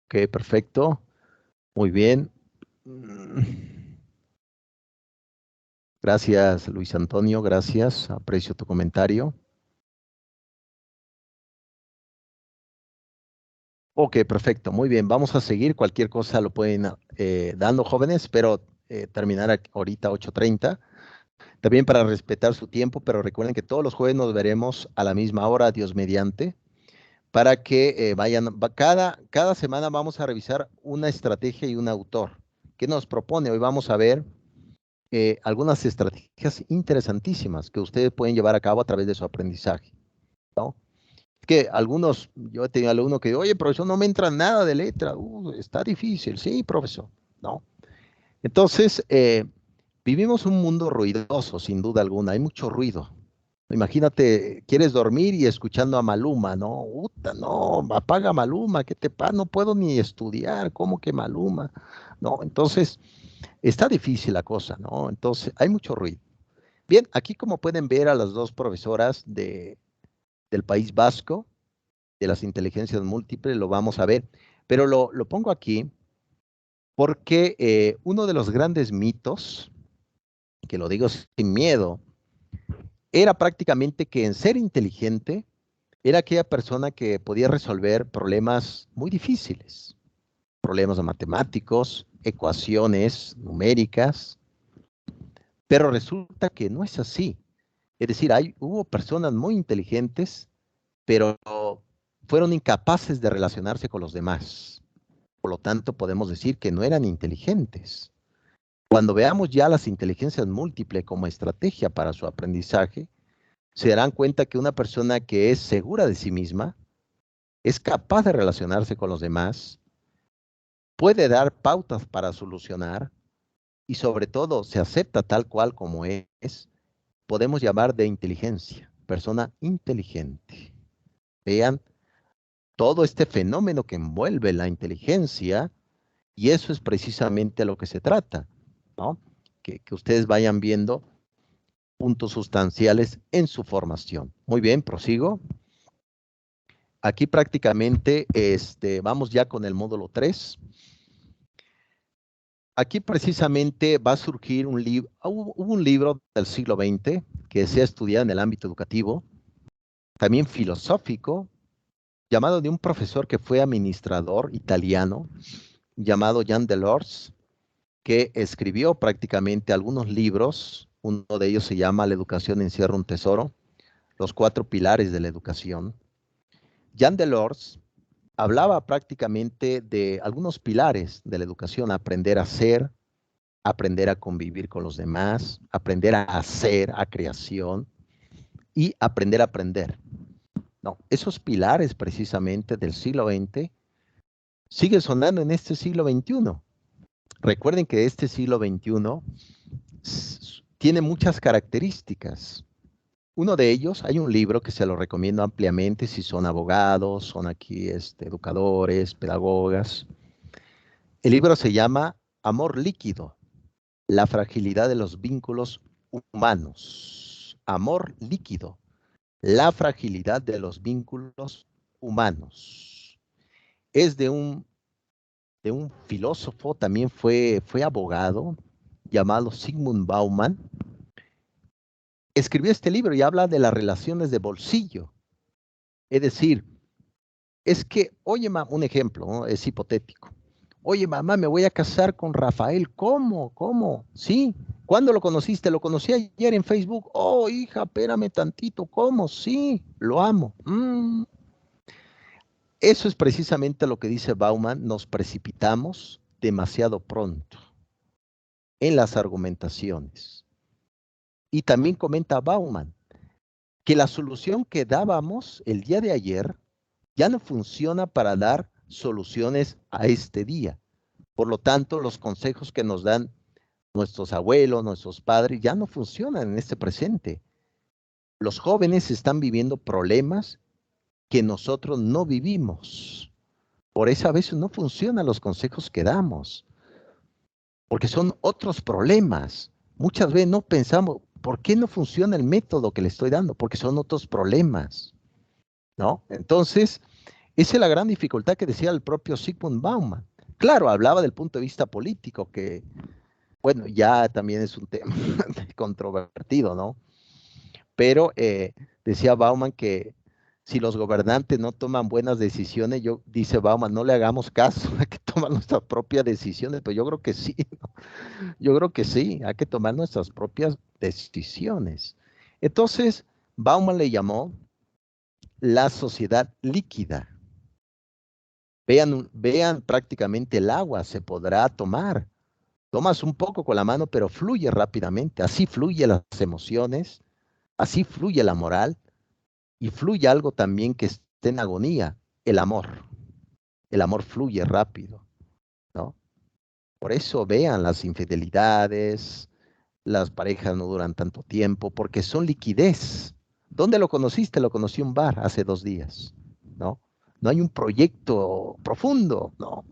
Ok, perfecto. Muy bien. Gracias, Luis Antonio, gracias. Aprecio tu comentario. Ok, perfecto, muy bien. Vamos a seguir. Cualquier cosa lo pueden dando, jóvenes. Espero terminar ahorita 8:30. También para respetar su tiempo, pero recuerden que todos los jueves nos veremos a la misma hora, Dios mediante, para que cada semana vamos a revisar una estrategia y un autor. ¿Qué nos propone? Hoy vamos a ver algunas estrategias interesantísimas que ustedes pueden llevar a cabo a través de su aprendizaje, ¿no? Es que yo he tenido alumnos que, oye, profesor, no me entra nada de letra, está difícil. Sí, profesor, ¿no? Entonces, vivimos un mundo ruidoso, sin duda alguna, hay mucho ruido. Imagínate, quieres dormir y escuchando a Maluma, ¿no? Uta, no, apaga Maluma, ¿qué te pasa? No puedo ni estudiar, ¿cómo que Maluma? No, entonces, está difícil la cosa, ¿no? Entonces, hay mucho ruido. Bien, aquí como pueden ver a las dos profesoras del País Vasco, de las inteligencias múltiples, lo vamos a ver, pero lo pongo aquí porque uno de los grandes mitos, que lo digo sin miedo, era prácticamente que en ser inteligente era aquella persona que podía resolver problemas muy difíciles, problemas matemáticos, ecuaciones numéricas, pero resulta que no es así. Es decir, hubo personas muy inteligentes, pero fueron incapaces de relacionarse con los demás. Por lo tanto, podemos decir que no eran inteligentes. Cuando veamos ya las inteligencias múltiples como estrategia para su aprendizaje, se darán cuenta que una persona que es segura de sí misma, es capaz de relacionarse con los demás, puede dar pautas para solucionar y sobre todo se acepta tal cual como es, podemos llamar de inteligencia, persona inteligente. Vean todo este fenómeno que envuelve la inteligencia, y eso es precisamente a lo que se trata, ¿no? Que ustedes vayan viendo puntos sustanciales en su formación. Muy bien, prosigo. Aquí prácticamente vamos ya con el módulo 3. Aquí precisamente va a surgir un libro, hubo un libro del siglo XX que se ha estudiado en el ámbito educativo, también filosófico, llamado de un profesor que fue administrador italiano, llamado Jean Delors, que escribió prácticamente algunos libros. Uno de ellos se llama La educación encierra un tesoro, los 4 pilares de la educación. Jean Delors hablaba prácticamente de algunos pilares de la educación: aprender a ser, aprender a convivir con los demás, aprender a hacer, a creación, y aprender a aprender. No, esos pilares precisamente del siglo XX siguen sonando en este siglo XXI. Recuerden que este siglo XXI tiene muchas características. Uno de ellos, hay un libro que se lo recomiendo ampliamente si son abogados, son aquí educadores, pedagogas. El libro se llama Amor líquido, la fragilidad de los vínculos humanos. Amor líquido, la fragilidad de los vínculos humanos. Es de un filósofo, también fue abogado, llamado Zygmunt Bauman. Escribió este libro y habla de las relaciones de bolsillo. Es decir, es que, oye, un ejemplo, ¿no? Es hipotético. Oye, mamá, me voy a casar con Rafael. ¿Cómo? ¿Cómo? Sí. ¿Cuándo lo conociste? Lo conocí ayer en Facebook. Oh, hija, espérame tantito. ¿Cómo? Sí, lo amo. Eso es precisamente lo que dice Bauman. Nos precipitamos demasiado pronto en las argumentaciones. Y también comenta Bauman que la solución que dábamos el día de ayer ya no funciona para dar soluciones a este día. Por lo tanto, los consejos que nos dan nuestros abuelos, nuestros padres, ya no funcionan en este presente. Los jóvenes están viviendo problemas que nosotros no vivimos. Por eso a veces no funcionan los consejos que damos, porque son otros problemas. Muchas veces no pensamos, ¿por qué no funciona el método que le estoy dando? Porque son otros problemas, ¿no? Entonces, esa es la gran dificultad que decía el propio Zygmunt Bauman. Claro, hablaba del punto de vista político, que, bueno, ya también es un tema controvertido, ¿no? Pero decía Bauman que si los gobernantes no toman buenas decisiones, dice Bauman, no le hagamos caso, hay que tomar nuestras propias decisiones, pero yo creo que sí, ¿no? Yo creo que sí, hay que tomar nuestras propias decisiones. Entonces, Bauman le llamó la sociedad líquida. Vean prácticamente el agua, se podrá tomar. Tomas un poco con la mano, pero fluye rápidamente. Así fluyen las emociones, así fluye la moral, y fluye algo también que esté en agonía, el amor. El amor fluye rápido, ¿no? Por eso vean las infidelidades, las parejas no duran tanto tiempo, porque son liquidez. ¿Dónde lo conociste? Lo conocí en un bar hace 2 días, ¿no? No hay un proyecto profundo, ¿no?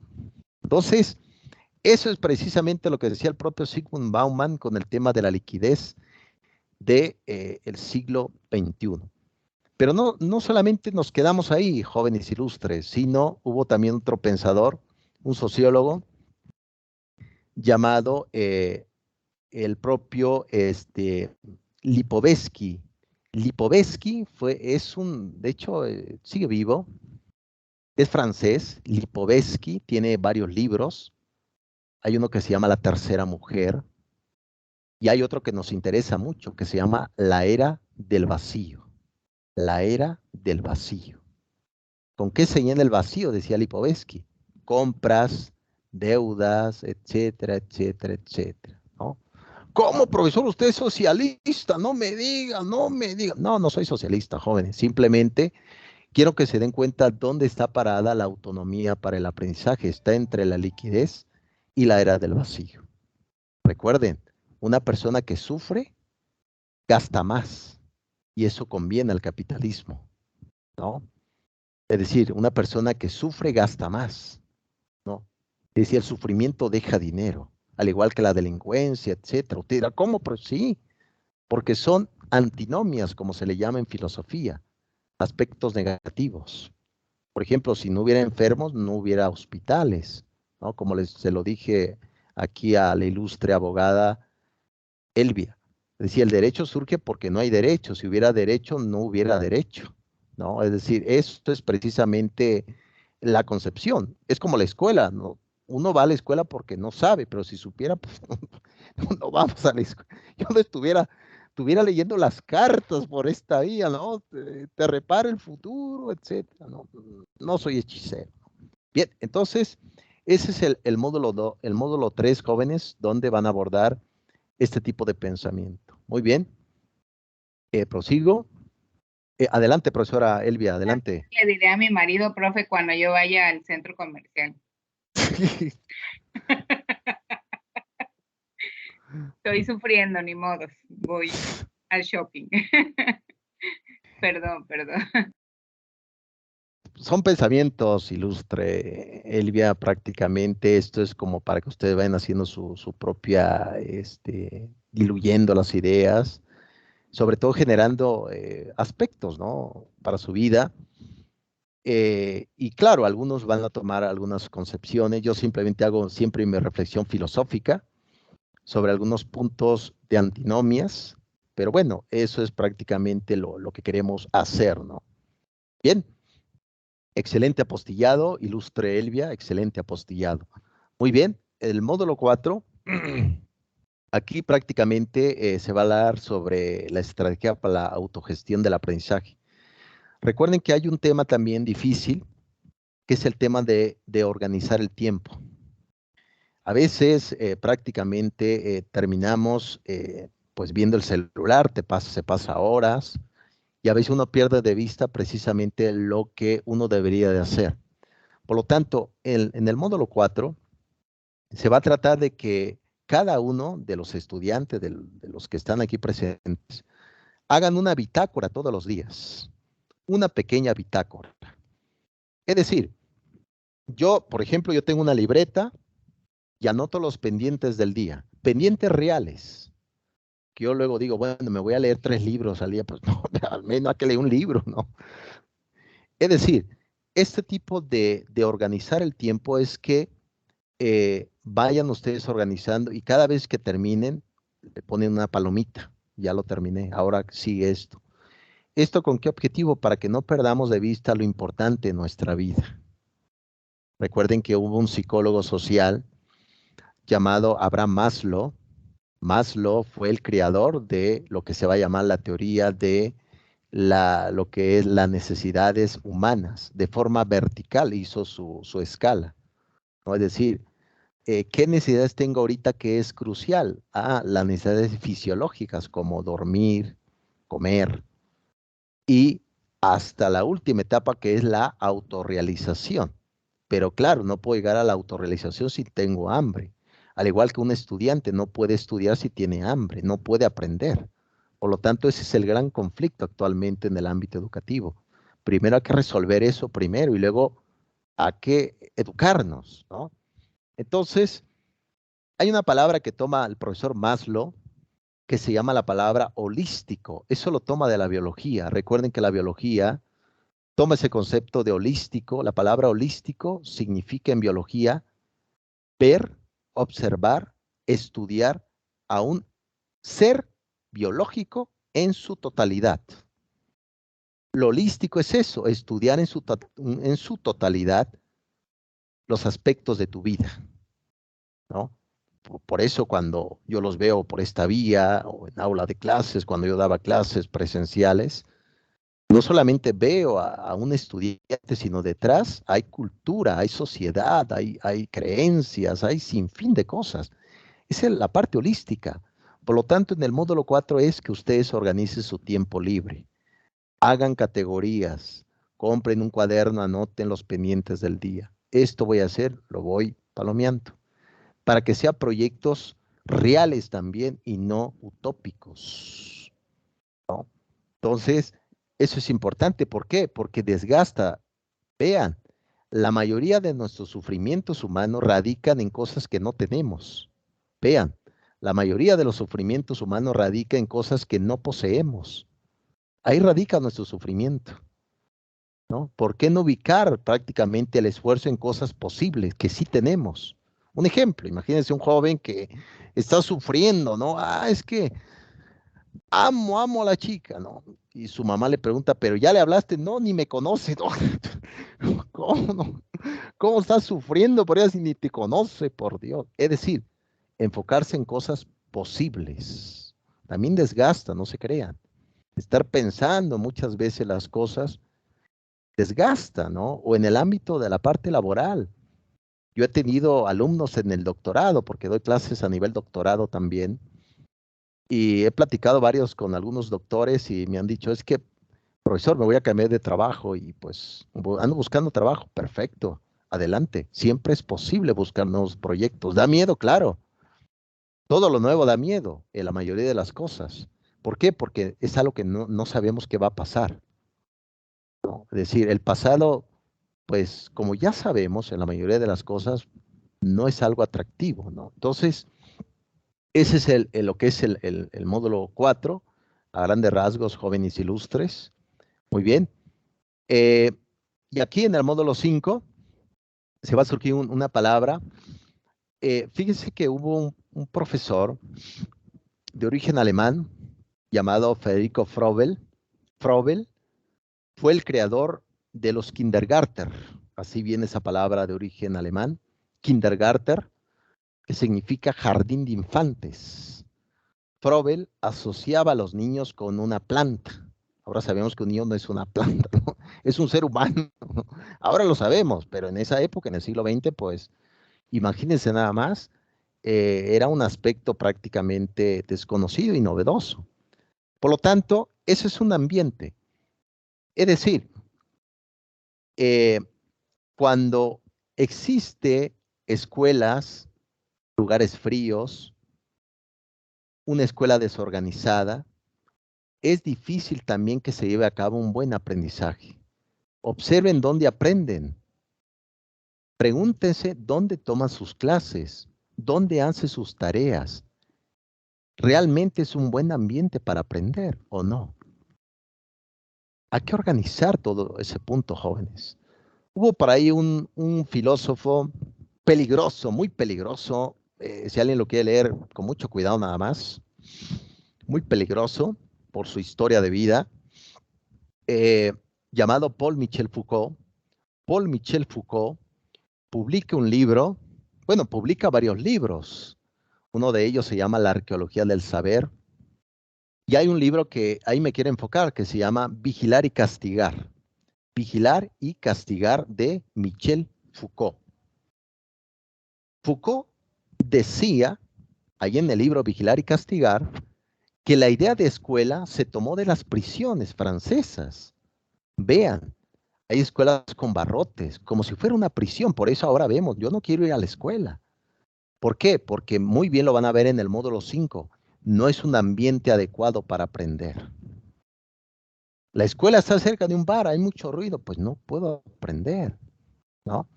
Entonces, eso es precisamente lo que decía el propio Zygmunt Bauman con el tema de la liquidez del siglo XXI. Pero no solamente nos quedamos ahí, jóvenes ilustres, sino hubo también otro pensador, un sociólogo, llamado el propio Lipovetsky. Lipovetsky de hecho, sigue vivo, es francés. Lipovetsky tiene varios libros. Hay uno que se llama La tercera mujer, y hay otro que nos interesa mucho, que se llama La era del vacío. La era del vacío. ¿Con qué se llena el vacío? Decía Lipovetsky. Compras, deudas, etcétera, etcétera, etcétera, ¿no? ¿Cómo, profesor, usted es socialista? No me diga, no me diga. No, no soy socialista, jóvenes. Simplemente quiero que se den cuenta dónde está parada la autonomía para el aprendizaje. Está entre la liquidez y la era del vacío. Recuerden, una persona que sufre gasta más y eso conviene al capitalismo, ¿no? Es decir, una persona que sufre gasta más, ¿no? Es decir, el sufrimiento deja dinero, al igual que la delincuencia, etcétera. Usted dirá, ¿cómo? Pues sí, porque son antinomias, como se le llama en filosofía, aspectos negativos. Por ejemplo, si no hubiera enfermos, no hubiera hospitales, ¿no? Como se lo dije aquí a la ilustre abogada Elvia. Decía, el derecho surge porque no hay derecho. Si hubiera derecho, no hubiera derecho, ¿no? Es decir, esto es precisamente la concepción. Es como la escuela, ¿no? Uno va a la escuela porque no sabe, pero si supiera, pues no vamos a la escuela. Yo no estuviera leyendo las cartas por esta vía, ¿no? Te repara el futuro, etcétera. No, no soy hechicero. Bien, entonces, ese es el módulo 3, jóvenes, donde van a abordar este tipo de pensamiento. Muy bien, prosigo. Adelante, profesora Elvia, adelante. Le diré a mi marido, profe, cuando yo vaya al centro comercial. Estoy sufriendo, ni modos. Voy al shopping. Perdón. Son pensamientos, ilustre Elvia, prácticamente esto es como para que ustedes vayan haciendo su propia, diluyendo las ideas, sobre todo generando aspectos, ¿no? Para su vida. Y claro, algunos van a tomar algunas concepciones. Yo simplemente hago siempre mi reflexión filosófica sobre algunos puntos de antinomias, pero bueno, eso es prácticamente lo que queremos hacer, ¿no? Bien, excelente apostillado, ilustre Elvia, excelente apostillado. Muy bien, el módulo 4, aquí prácticamente se va a hablar sobre la estrategia para la autogestión del aprendizaje. Recuerden que hay un tema también difícil, que es el tema de organizar el tiempo. A veces prácticamente terminamos pues viendo el celular, se pasa horas, y a veces uno pierde de vista precisamente lo que uno debería de hacer. Por lo tanto, en el módulo 4 se va a tratar de que cada uno de los estudiantes, de los que están aquí presentes, hagan una bitácora todos los días, una pequeña bitácora. Es decir, yo, por ejemplo, yo tengo una libreta y anoto los pendientes del día, pendientes reales, que yo luego digo, bueno, me voy a leer 3 libros al día, pues no, al menos hay que leer un libro, ¿no? Es decir, este tipo de organizar el tiempo es que vayan ustedes organizando y cada vez que terminen, le ponen una palomita, ya lo terminé, ahora sigue esto. ¿Esto con qué objetivo? Para que no perdamos de vista lo importante en nuestra vida. Recuerden que hubo un psicólogo social llamado Abraham Maslow. Maslow fue el creador de lo que se va a llamar la teoría de lo que es las necesidades humanas. De forma vertical hizo su escala, ¿no? Es decir, ¿qué necesidades tengo ahorita que es crucial? Las necesidades fisiológicas como dormir, comer y hasta la última etapa que es la autorrealización. Pero claro, no puedo llegar a la autorrealización si tengo hambre. Al igual que un estudiante no puede estudiar si tiene hambre, no puede aprender. Por lo tanto, ese es el gran conflicto actualmente en el ámbito educativo. Primero hay que resolver eso primero y luego hay que educarnos, ¿no? Entonces, hay una palabra que toma el profesor Maslow que se llama la palabra holístico. Eso lo toma de la biología. Recuerden que la biología toma ese concepto de holístico. La palabra holístico significa en biología ver, observar, estudiar a un ser biológico en su totalidad. Lo holístico es eso, estudiar en su totalidad los aspectos de tu vida, ¿no? Por eso cuando yo los veo por esta vía o en aula de clases, cuando yo daba clases presenciales, no solamente veo a un estudiante, sino detrás hay cultura, hay sociedad, hay creencias, hay sinfín de cosas. Esa es la parte holística. Por lo tanto, en el módulo 4 es que ustedes organicen su tiempo libre, hagan categorías, compren un cuaderno, anoten los pendientes del día. Esto voy a hacer, lo voy palomeando, para que sean proyectos reales también y no utópicos, ¿no? Entonces, eso es importante. ¿Por qué? Porque desgasta. Vean, la mayoría de nuestros sufrimientos humanos radican en cosas que no tenemos. Vean, la mayoría de los sufrimientos humanos radica en cosas que no poseemos. Ahí radica nuestro sufrimiento, ¿no? ¿Por qué no ubicar prácticamente el esfuerzo en cosas posibles que sí tenemos? Un ejemplo, imagínense un joven que está sufriendo, ¿no? Es que amo a la chica, ¿no? Y su mamá le pregunta, ¿pero ya le hablaste? No, ni me conoce, ¿no? ¿Cómo no? ¿Cómo estás sufriendo por ella si ni te conoce, por Dios? Es decir, enfocarse en cosas posibles. También desgasta, no se crean. Estar pensando muchas veces las cosas desgasta, ¿no? O en el ámbito de la parte laboral. Yo he tenido alumnos en el doctorado, porque doy clases a nivel doctorado también, y he platicado varios con algunos doctores y me han dicho, es que, profesor, me voy a cambiar de trabajo y pues ando buscando trabajo. Perfecto, adelante. Siempre es posible buscar nuevos proyectos. Da miedo, claro. Todo lo nuevo da miedo en la mayoría de las cosas. ¿Por qué? Porque es algo que no sabemos qué va a pasar, ¿no? Es decir, el pasado, pues como ya sabemos en la mayoría de las cosas, no es algo atractivo, ¿no? Entonces, ese es lo que es el módulo 4, a grandes rasgos, jóvenes ilustres. Muy bien. Eh, y aquí en el módulo 5 se va a surgir una palabra. Fíjense que hubo un profesor de origen alemán llamado Federico Froebel. Froebel fue el creador de los Kindergarten. Así viene esa palabra de origen alemán. Kindergarten, que significa jardín de infantes. Froebel asociaba a los niños con una planta. Ahora sabemos que un niño no es una planta, ¿no? Es un ser humano, ¿no? Ahora lo sabemos, pero en esa época, en el siglo XX, pues imagínense nada más, era un aspecto prácticamente desconocido y novedoso. Por lo tanto, eso es un ambiente. Es decir, cuando existe escuelas, lugares fríos, una escuela desorganizada, es difícil también que se lleve a cabo un buen aprendizaje. Observen dónde aprenden. Pregúntense dónde toman sus clases, dónde hacen sus tareas. ¿Realmente es un buen ambiente para aprender o no? Hay que organizar todo ese punto, jóvenes. Hubo por ahí un filósofo peligroso, muy peligroso, si alguien lo quiere leer, con mucho cuidado nada más, muy peligroso por su historia de vida, eh, llamado Paul Michel Foucault. Paul Michel Foucault publica un libro, bueno, publica varios libros. Uno de ellos se llama La arqueología del saber. Y hay un libro que ahí me quiero enfocar, que se llama Vigilar y castigar. Vigilar y castigar, de Michel Foucault. Foucault decía, ahí en el libro Vigilar y castigar, que la idea de escuela se tomó de las prisiones francesas. Vean, hay escuelas con barrotes, como si fuera una prisión. Por eso ahora vemos, yo no quiero ir a la escuela. ¿Por qué? Porque muy bien lo van a ver en el módulo 5. No es un ambiente adecuado para aprender. La escuela está cerca de un bar, hay mucho ruido, pues no puedo aprender, ¿no?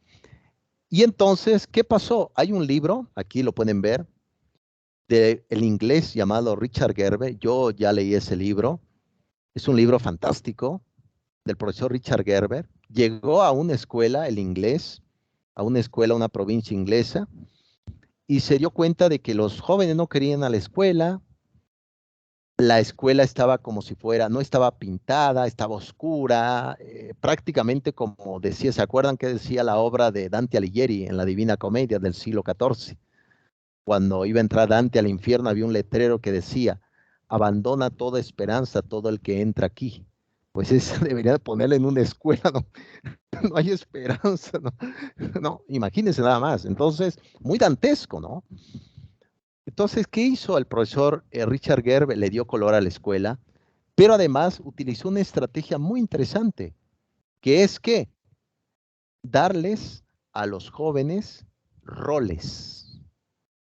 Y entonces, ¿qué pasó? Hay un libro, aquí lo pueden ver, del inglés llamado Richard Gerber. Yo ya leí ese libro. Es un libro fantástico del profesor Richard Gerber. Llegó a una escuela, el inglés, a una escuela, una provincia inglesa, y se dio cuenta de que los jóvenes no querían ir a la escuela estaba como si fuera, no estaba pintada, estaba oscura, prácticamente como decía, ¿se acuerdan que decía la obra de Dante Alighieri en la Divina Comedia del siglo XIV? Cuando iba a entrar Dante al infierno había un letrero que decía, abandona toda esperanza todo el que entra aquí. Pues eso debería ponerle en una escuela, ¿no? No hay esperanza, ¿no? No, imagínense nada más. Entonces, muy dantesco, ¿no? Entonces, ¿qué hizo el profesor Richard Gerber? Le dio color a la escuela, pero además utilizó una estrategia muy interesante, que es que darles a los jóvenes roles.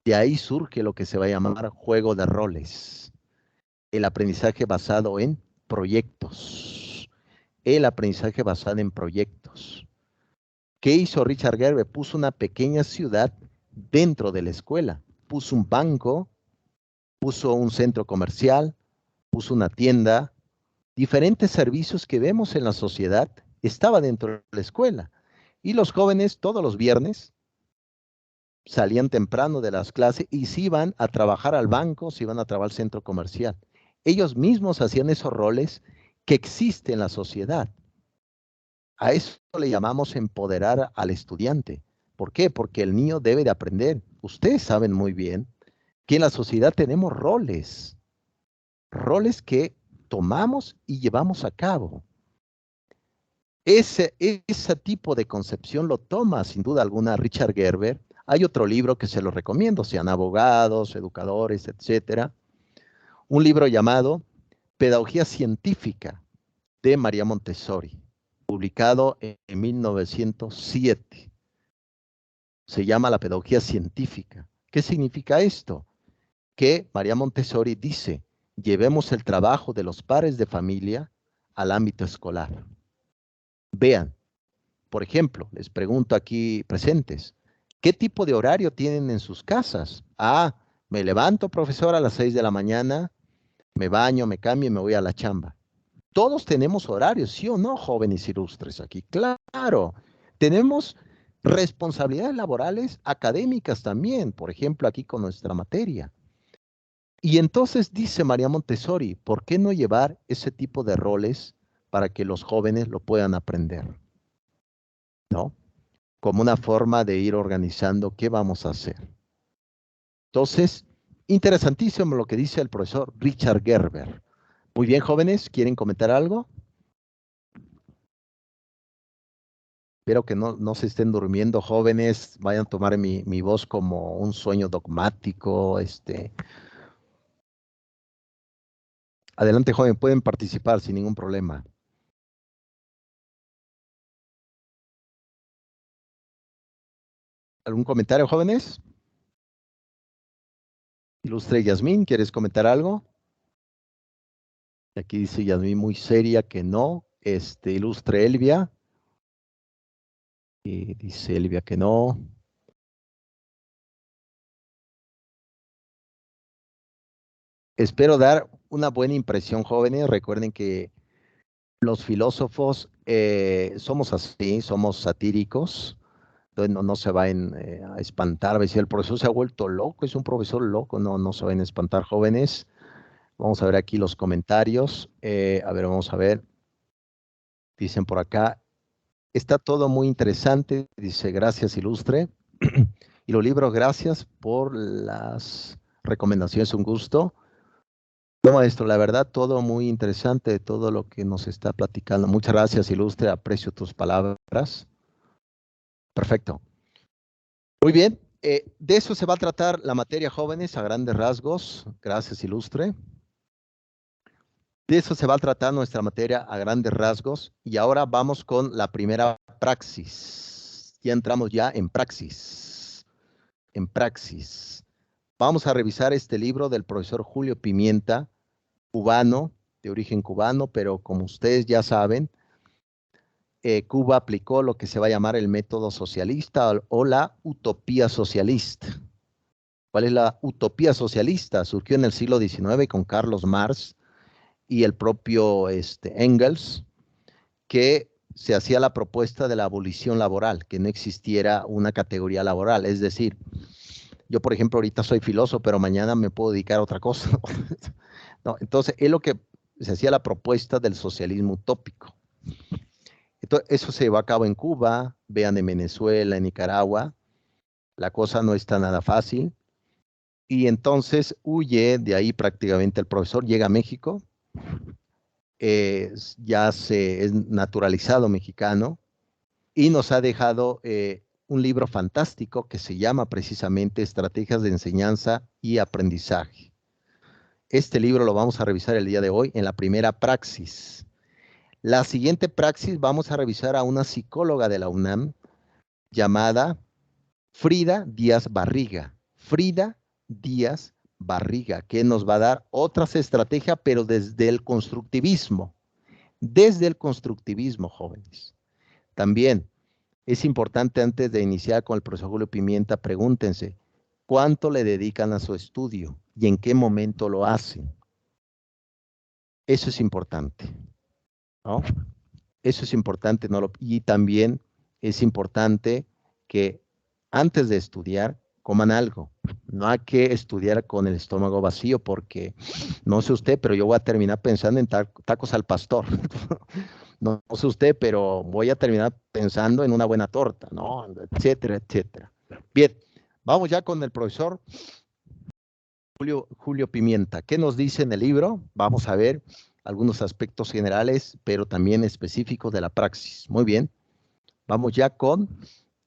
De ahí surge lo que se va a llamar juego de roles, el aprendizaje basado en proyectos, el aprendizaje basado en proyectos. ¿Qué hizo Richard Gerber? Puso una pequeña ciudad dentro de la escuela, puso un banco, puso un centro comercial, puso una tienda, diferentes servicios que vemos en la sociedad estaba dentro de la escuela. Y los jóvenes todos los viernes salían temprano de las clases y se iban a trabajar al banco, se iban a trabajar al centro comercial. Ellos mismos hacían esos roles que existen en la sociedad. A eso le llamamos empoderar al estudiante. ¿Por qué? Porque el niño debe de aprender. Ustedes saben muy bien que en la sociedad tenemos roles, roles que tomamos y llevamos a cabo. Ese tipo de concepción lo toma sin duda alguna Richard Gerber. Hay otro libro que se lo recomiendo, sean abogados, educadores, etcétera. Un libro llamado Pedagogía Científica de María Montessori, publicado en 1907. Se llama La Pedagogía Científica. ¿Qué significa esto? Que María Montessori dice, llevemos el trabajo de los padres de familia al ámbito escolar. Vean, por ejemplo, les pregunto aquí presentes, ¿qué tipo de horario tienen en sus casas? Ah, me levanto, profesor, a las 6 de la mañana, me baño, me cambio y me voy a la chamba. Todos tenemos horarios, ¿sí o no, jóvenes ilustres aquí? Claro, tenemos responsabilidades laborales académicas también, por ejemplo, aquí con nuestra materia. Y entonces dice María Montessori, ¿por qué no llevar ese tipo de roles para que los jóvenes lo puedan aprender? ¿No? Como una forma de ir organizando qué vamos a hacer. Entonces, interesantísimo lo que dice el profesor Richard Gerber. Muy bien, jóvenes, ¿quieren comentar algo? Espero que no se estén durmiendo, jóvenes, vayan a tomar mi voz como un sueño dogmático. Adelante, joven, pueden participar sin ningún problema. ¿Algún comentario, jóvenes? Ilustre Yasmín, ¿quieres comentar algo? Aquí dice Yasmín muy seria que no. Ilustre Elvia. Y dice Elvia que no. Espero dar una buena impresión, jóvenes. Recuerden que los filósofos somos así, somos satíricos. Entonces no se vayan a espantar. Si el profesor se ha vuelto loco, es un profesor loco. No se vayan a espantar, jóvenes. Vamos a ver aquí los comentarios. A ver, vamos a ver. Dicen por acá, está todo muy interesante. Dice, gracias, ilustre. Y los libros, gracias por las recomendaciones, un gusto. No, maestro, la verdad, todo muy interesante, todo lo que nos está platicando. Muchas gracias, ilustre, aprecio tus palabras. Perfecto. Muy bien, de eso se va a tratar la materia, jóvenes, a grandes rasgos. Gracias, ilustre. De eso se va a tratar nuestra materia a grandes rasgos. Y ahora vamos con la primera praxis. Ya entramos ya en praxis. En praxis. Vamos a revisar este libro del profesor Julio Pimienta, cubano, de origen cubano, pero como ustedes ya saben, Cuba aplicó lo que se va a llamar el método socialista o la utopía socialista. ¿Cuál es la utopía socialista? Surgió en el siglo XIX con Carlos Marx y el propio Engels, que se hacía la propuesta de la abolición laboral, que no existiera una categoría laboral. Es decir, yo, por ejemplo, ahorita soy filósofo, pero mañana me puedo dedicar a otra cosa. No, entonces, es lo que se hacía la propuesta del socialismo utópico. Entonces, eso se llevó a cabo en Cuba, vean en Venezuela, en Nicaragua. La cosa no está nada fácil. Y entonces huye de ahí prácticamente el profesor, llega a México, ya es naturalizado mexicano y nos ha dejado un libro fantástico que se llama precisamente Estrategias de Enseñanza y Aprendizaje. Este libro lo vamos a revisar el día de hoy en la primera praxis. La siguiente praxis vamos a revisar a una psicóloga de la UNAM llamada Frida Díaz Barriga. Frida Díaz Barriga, que nos va a dar otras estrategias, pero desde el constructivismo. Desde el constructivismo, jóvenes. También es importante, antes de iniciar con el profesor Julio Pimienta, pregúntense, ¿cuánto le dedican a su estudio y en qué momento lo hacen? Eso es importante, ¿no? Eso es importante, y también es importante que antes de estudiar coman algo. No hay que estudiar con el estómago vacío porque, no sé usted, pero yo voy a terminar pensando en tacos al pastor. No sé usted, pero voy a terminar pensando en una buena torta, ¿no? Etcétera, etcétera. Bien, vamos ya con el profesor Julio Pimienta. ¿Qué nos dice en el libro? Vamos a ver algunos aspectos generales, pero también específicos de la praxis. Muy bien. Vamos ya con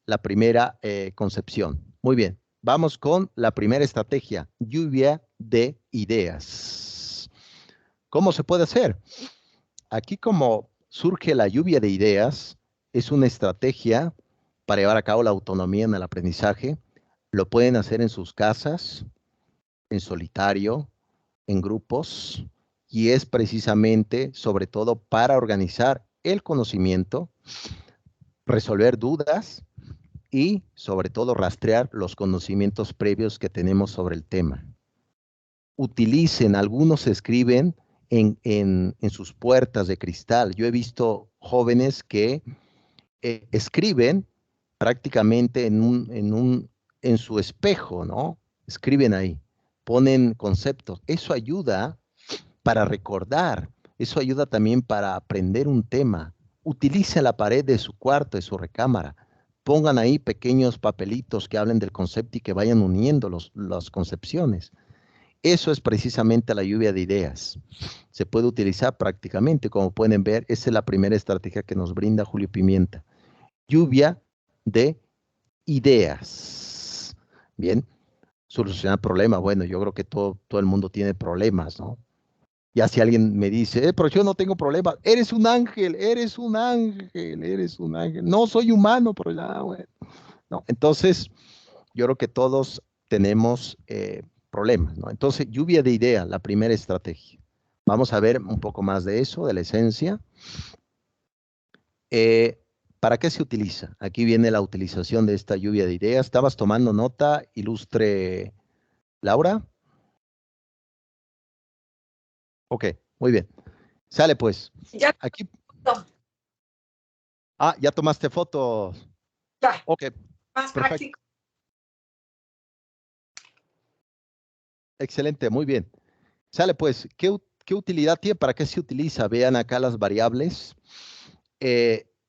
la primera concepción. Muy bien. Vamos con la primera estrategia, lluvia de ideas. ¿Cómo se puede hacer? Aquí como surge la lluvia de ideas, es una estrategia para llevar a cabo la autonomía en el aprendizaje. Lo pueden hacer en sus casas, en solitario, en grupos, y es precisamente, sobre todo, para organizar el conocimiento, resolver dudas y, sobre todo, rastrear los conocimientos previos que tenemos sobre el tema. Utilicen, algunos escriben en sus puertas de cristal. Yo he visto jóvenes que escriben prácticamente en su espejo, ¿no? Escriben ahí, ponen conceptos. Eso ayuda para recordar, eso ayuda también para aprender un tema. Utilicen la pared de su cuarto, de su recámara. Pongan ahí pequeños papelitos que hablen del concepto y que vayan uniendo las concepciones. Eso es precisamente la lluvia de ideas. Se puede utilizar prácticamente, como pueden ver, esa es la primera estrategia que nos brinda Julio Pimienta. Lluvia de ideas. Bien, solucionar problemas. Bueno, yo creo que todo el mundo tiene problemas, ¿no? Ya si alguien me dice, pero yo no tengo problemas, eres un ángel, eres un ángel, eres un ángel. No soy humano, pero ya, bueno. No, entonces, yo creo que todos tenemos problemas, ¿no? Entonces, lluvia de ideas, la primera estrategia. Vamos a ver un poco más de eso, de la esencia. ¿Para qué se utiliza? Aquí viene la utilización de esta lluvia de ideas. ¿Estabas tomando nota, ilustre Laura? Ok, muy bien. Sale pues. Ya. Aquí. Ah, ya tomaste fotos. Ya. Ok, Más perfecto. práctico. Excelente, muy bien. Sale pues, ¿qué utilidad tiene? ¿Para qué se utiliza? Vean acá las variables.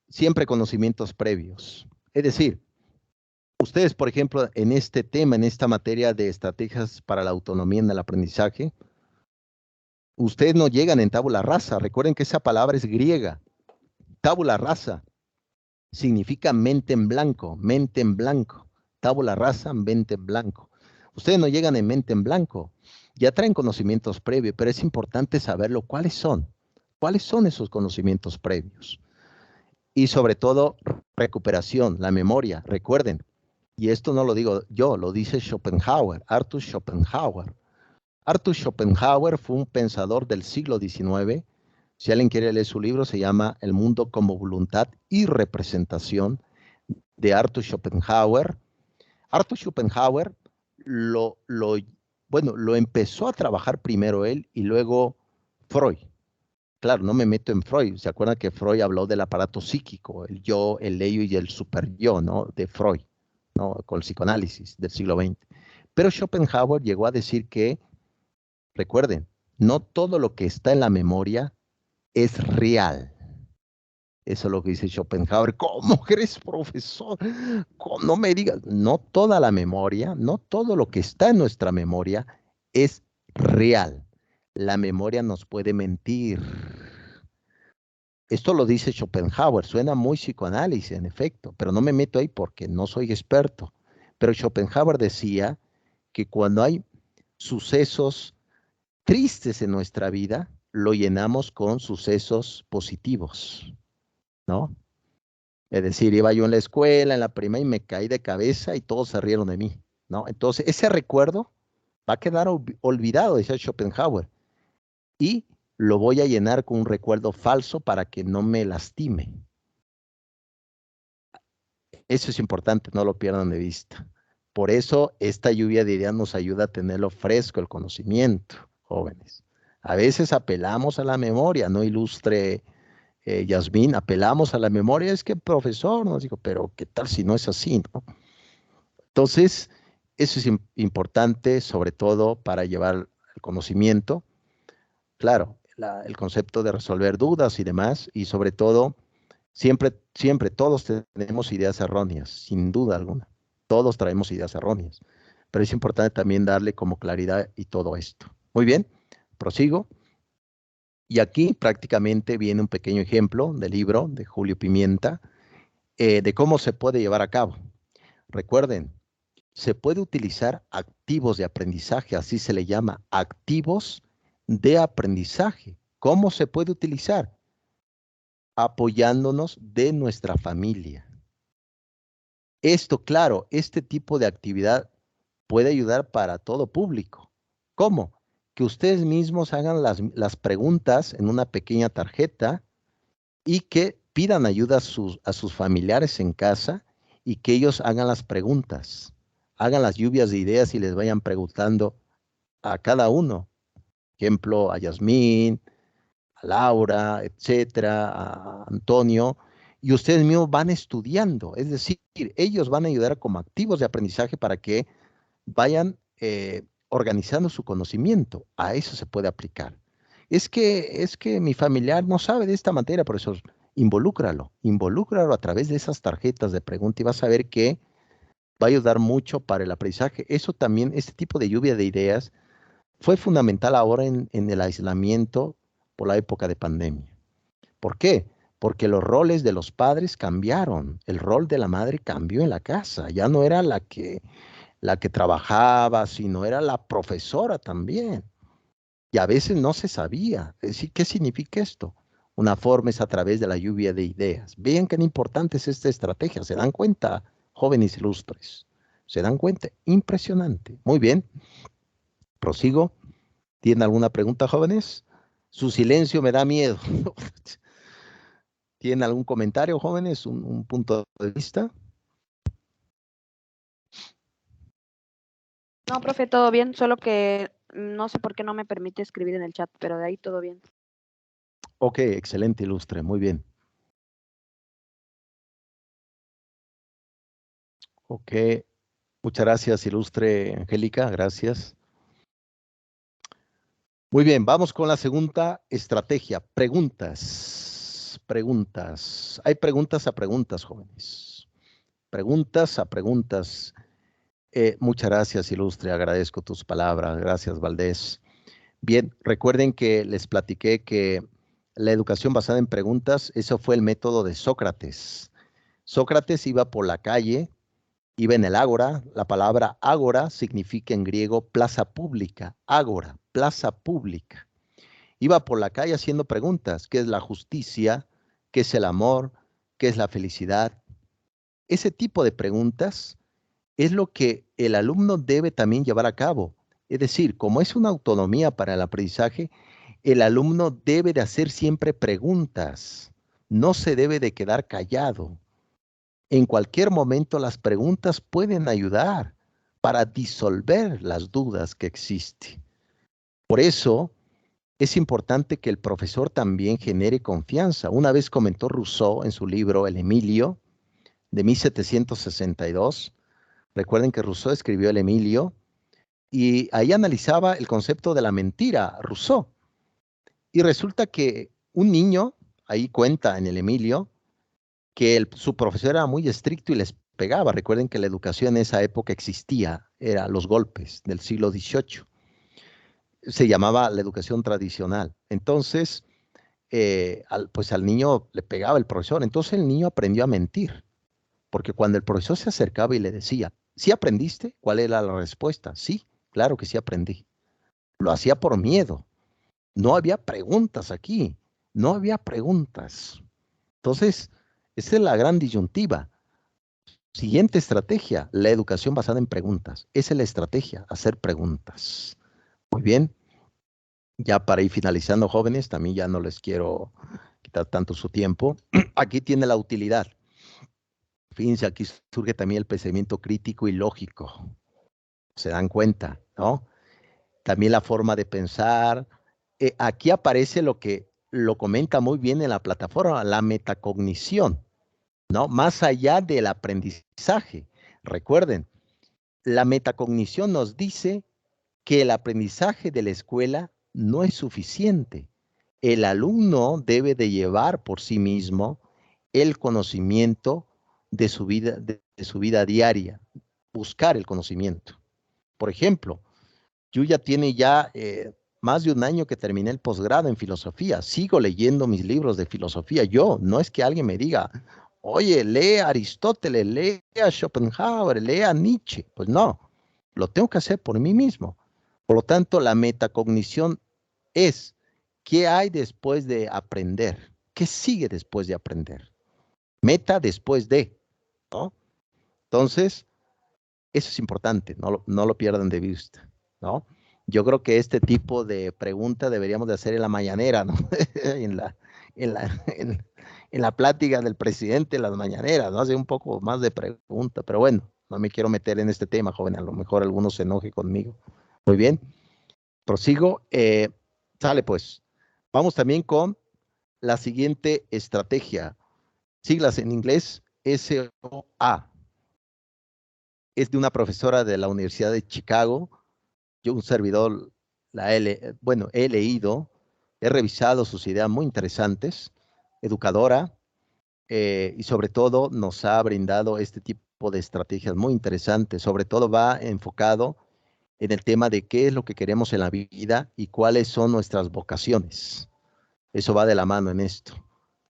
Siempre conocimientos previos. Es decir, ustedes, por ejemplo, en este tema, en esta materia de estrategias para la autonomía en el aprendizaje, ustedes no llegan en tabula rasa. Recuerden que esa palabra es griega. Tabula rasa significa mente en blanco, mente en blanco. Tabula rasa, mente en blanco. Ustedes no llegan en mente en blanco. Ya traen conocimientos previos, pero es importante saberlo. ¿Cuáles son? ¿Cuáles son esos conocimientos previos? Y sobre todo, recuperación, la memoria. Recuerden, y esto no lo digo yo, lo dice Schopenhauer, Arthur Schopenhauer. Arthur Schopenhauer fue un pensador del siglo XIX. Si alguien quiere leer su libro, se llama El mundo como voluntad y representación, de Arthur Schopenhauer. Arthur Schopenhauer lo empezó a trabajar primero él y luego Freud. Claro, no me meto en Freud. ¿Se acuerdan que Freud habló del aparato psíquico, el yo, el ello y el superyo, ¿no? De Freud, ¿no? Con el psicoanálisis del siglo XX. Pero Schopenhauer llegó a decir que, recuerden, no todo lo que está en la memoria es real. Eso es lo que dice Schopenhauer. ¿Cómo crees, profesor? No me digas. No toda la memoria, no todo lo que está en nuestra memoria es real. La memoria nos puede mentir. Esto lo dice Schopenhauer. Suena muy psicoanálisis, en efecto, pero no me meto ahí porque no soy experto. Pero Schopenhauer decía que cuando hay sucesos tristes en nuestra vida, lo llenamos con sucesos positivos, ¿no? Es decir, iba yo en la escuela, en la primaria, y me caí de cabeza y todos se rieron de mí. ¿no? Entonces, ese recuerdo va a quedar olvidado, decía Schopenhauer, y lo voy a llenar con un recuerdo falso para que no me lastime. Eso es importante, no lo pierdan de vista. Por eso esta lluvia de ideas nos ayuda a tenerlo fresco, el conocimiento, jóvenes. A veces apelamos a la memoria, no ilustre Yasmín, apelamos a la memoria, es que el profesor nos dijo, pero ¿qué tal si no es así, no? Entonces, eso es importante, sobre todo para llevar el conocimiento, claro, el concepto de resolver dudas y demás, y sobre todo, siempre todos tenemos ideas erróneas, sin duda alguna. Todos traemos ideas erróneas, pero es importante también darle como claridad y todo esto. Muy bien, prosigo. Y aquí prácticamente viene un pequeño ejemplo del libro de Julio Pimienta, de cómo se puede llevar a cabo. Recuerden, se puede utilizar activos de aprendizaje, así se le llama, activos de aprendizaje. ¿Cómo se puede utilizar? Apoyándonos de nuestra familia. Esto, claro, este tipo de actividad puede ayudar para todo público. ¿Cómo? Que ustedes mismos hagan las preguntas en una pequeña tarjeta y que pidan ayuda a sus familiares en casa y que ellos hagan las preguntas, hagan las lluvias de ideas y les vayan preguntando a cada uno. Ejemplo, a Yasmín, a Laura, etcétera, a Antonio, y ustedes mismos van estudiando, es decir, ellos van a ayudar como activos de aprendizaje para que vayan organizando su conocimiento. A eso se puede aplicar. Es que mi familiar no sabe de esta materia, por eso involúcralo a través de esas tarjetas de pregunta y vas a ver que va a ayudar mucho para el aprendizaje. Eso también, este tipo de lluvia de ideas fue fundamental ahora en el aislamiento por la época de pandemia. ¿Por qué? Porque los roles de los padres cambiaron. El rol de la madre cambió en la casa. Ya no era la que trabajaba, sino era la profesora también. Y a veces no se sabía. Es decir, ¿qué significa esto? Una forma es a través de la lluvia de ideas. Vean qué importante es esta estrategia. ¿Se dan cuenta, jóvenes ilustres? ¿Se dan cuenta? Impresionante. Muy bien. Prosigo. ¿Tienen alguna pregunta, jóvenes? Su silencio me da miedo. ¿Tienen algún comentario, jóvenes? ¿Un punto de vista? No, profe, todo bien, solo que no sé por qué no me permite escribir en el chat, pero de ahí todo bien. Ok, excelente, ilustre, muy bien. Ok, muchas gracias, ilustre Angélica, gracias. Muy bien, vamos con la segunda estrategia, preguntas. Preguntas. Hay preguntas a preguntas, jóvenes. Preguntas a preguntas. Muchas gracias, ilustre, agradezco tus palabras. Gracias, Valdés. Bien, recuerden que les platiqué que la educación basada en preguntas, eso fue el método de Sócrates. Sócrates iba por la calle, iba en el ágora. La palabra ágora significa en griego plaza pública. Ágora, plaza pública. Iba por la calle haciendo preguntas. ¿Qué es la justicia? ¿Qué es el amor? ¿Qué es la felicidad? Ese tipo de preguntas es lo que el alumno debe también llevar a cabo. Es decir, como es una autonomía para el aprendizaje, el alumno debe de hacer siempre preguntas. No se debe de quedar callado. En cualquier momento las preguntas pueden ayudar para disolver las dudas que existen. Por eso es importante que el profesor también genere confianza. Una vez comentó Rousseau en su libro El Emilio de 1762. Recuerden que Rousseau escribió El Emilio y ahí analizaba el concepto de la mentira, Rousseau. Y resulta que un niño, ahí cuenta en El Emilio, que su profesor era muy estricto y les pegaba. Recuerden que la educación en esa época existía, eran los golpes del siglo XVIII. Se llamaba la educación tradicional. Entonces, pues al niño le pegaba el profesor. Entonces el niño aprendió a mentir, porque cuando el profesor se acercaba y le decía, ¿sí aprendiste? ¿Cuál era la respuesta? Sí, claro que sí aprendí. Lo hacía por miedo. No había preguntas aquí, no había preguntas. Entonces, esa es la gran disyuntiva. Siguiente estrategia, la educación basada en preguntas. Esa es la estrategia, hacer preguntas. Muy bien. Ya para ir finalizando, jóvenes, también ya no les quiero quitar tanto su tiempo. Aquí tiene la utilidad. Fíjense, aquí surge también el pensamiento crítico y lógico. Se dan cuenta, ¿no? También la forma de pensar. Aquí aparece lo que lo comenta muy bien en la plataforma, la metacognición, ¿no? Más allá del aprendizaje. Recuerden, la metacognición nos dice que el aprendizaje de la escuela no es suficiente. El alumno debe de llevar por sí mismo el conocimiento de su vida diaria, buscar el conocimiento. Por ejemplo, yo ya tiene más de un año que terminé el posgrado en filosofía. Sigo leyendo mis libros de filosofía. Yo, no es que alguien me diga, oye, lee a Aristóteles, lee a Schopenhauer, lee a Nietzsche. Pues no, lo tengo que hacer por mí mismo. Por lo tanto, la metacognición es, ¿qué hay después de aprender? ¿Qué sigue después de aprender? Meta después de, ¿no? Entonces, eso es importante, no lo pierdan de vista, ¿no? Yo creo que este tipo de pregunta deberíamos de hacer en la mañanera, ¿no? en, la, en, la, en la plática del presidente, en las mañaneras, ¿no? Hace un poco más de pregunta, pero bueno, no me quiero meter en este tema, joven, a lo mejor algunos se enoje conmigo. Muy bien, prosigo. Sale pues. Vamos también con la siguiente estrategia. Siglas en inglés, SOA. Es de una profesora de la Universidad de Chicago. Yo, un servidor, he leído, he revisado sus ideas muy interesantes, educadora, y sobre todo nos ha brindado este tipo de estrategias muy interesantes. Sobre todo va enfocado en el tema de qué es lo que queremos en la vida y cuáles son nuestras vocaciones. Eso va de la mano en esto.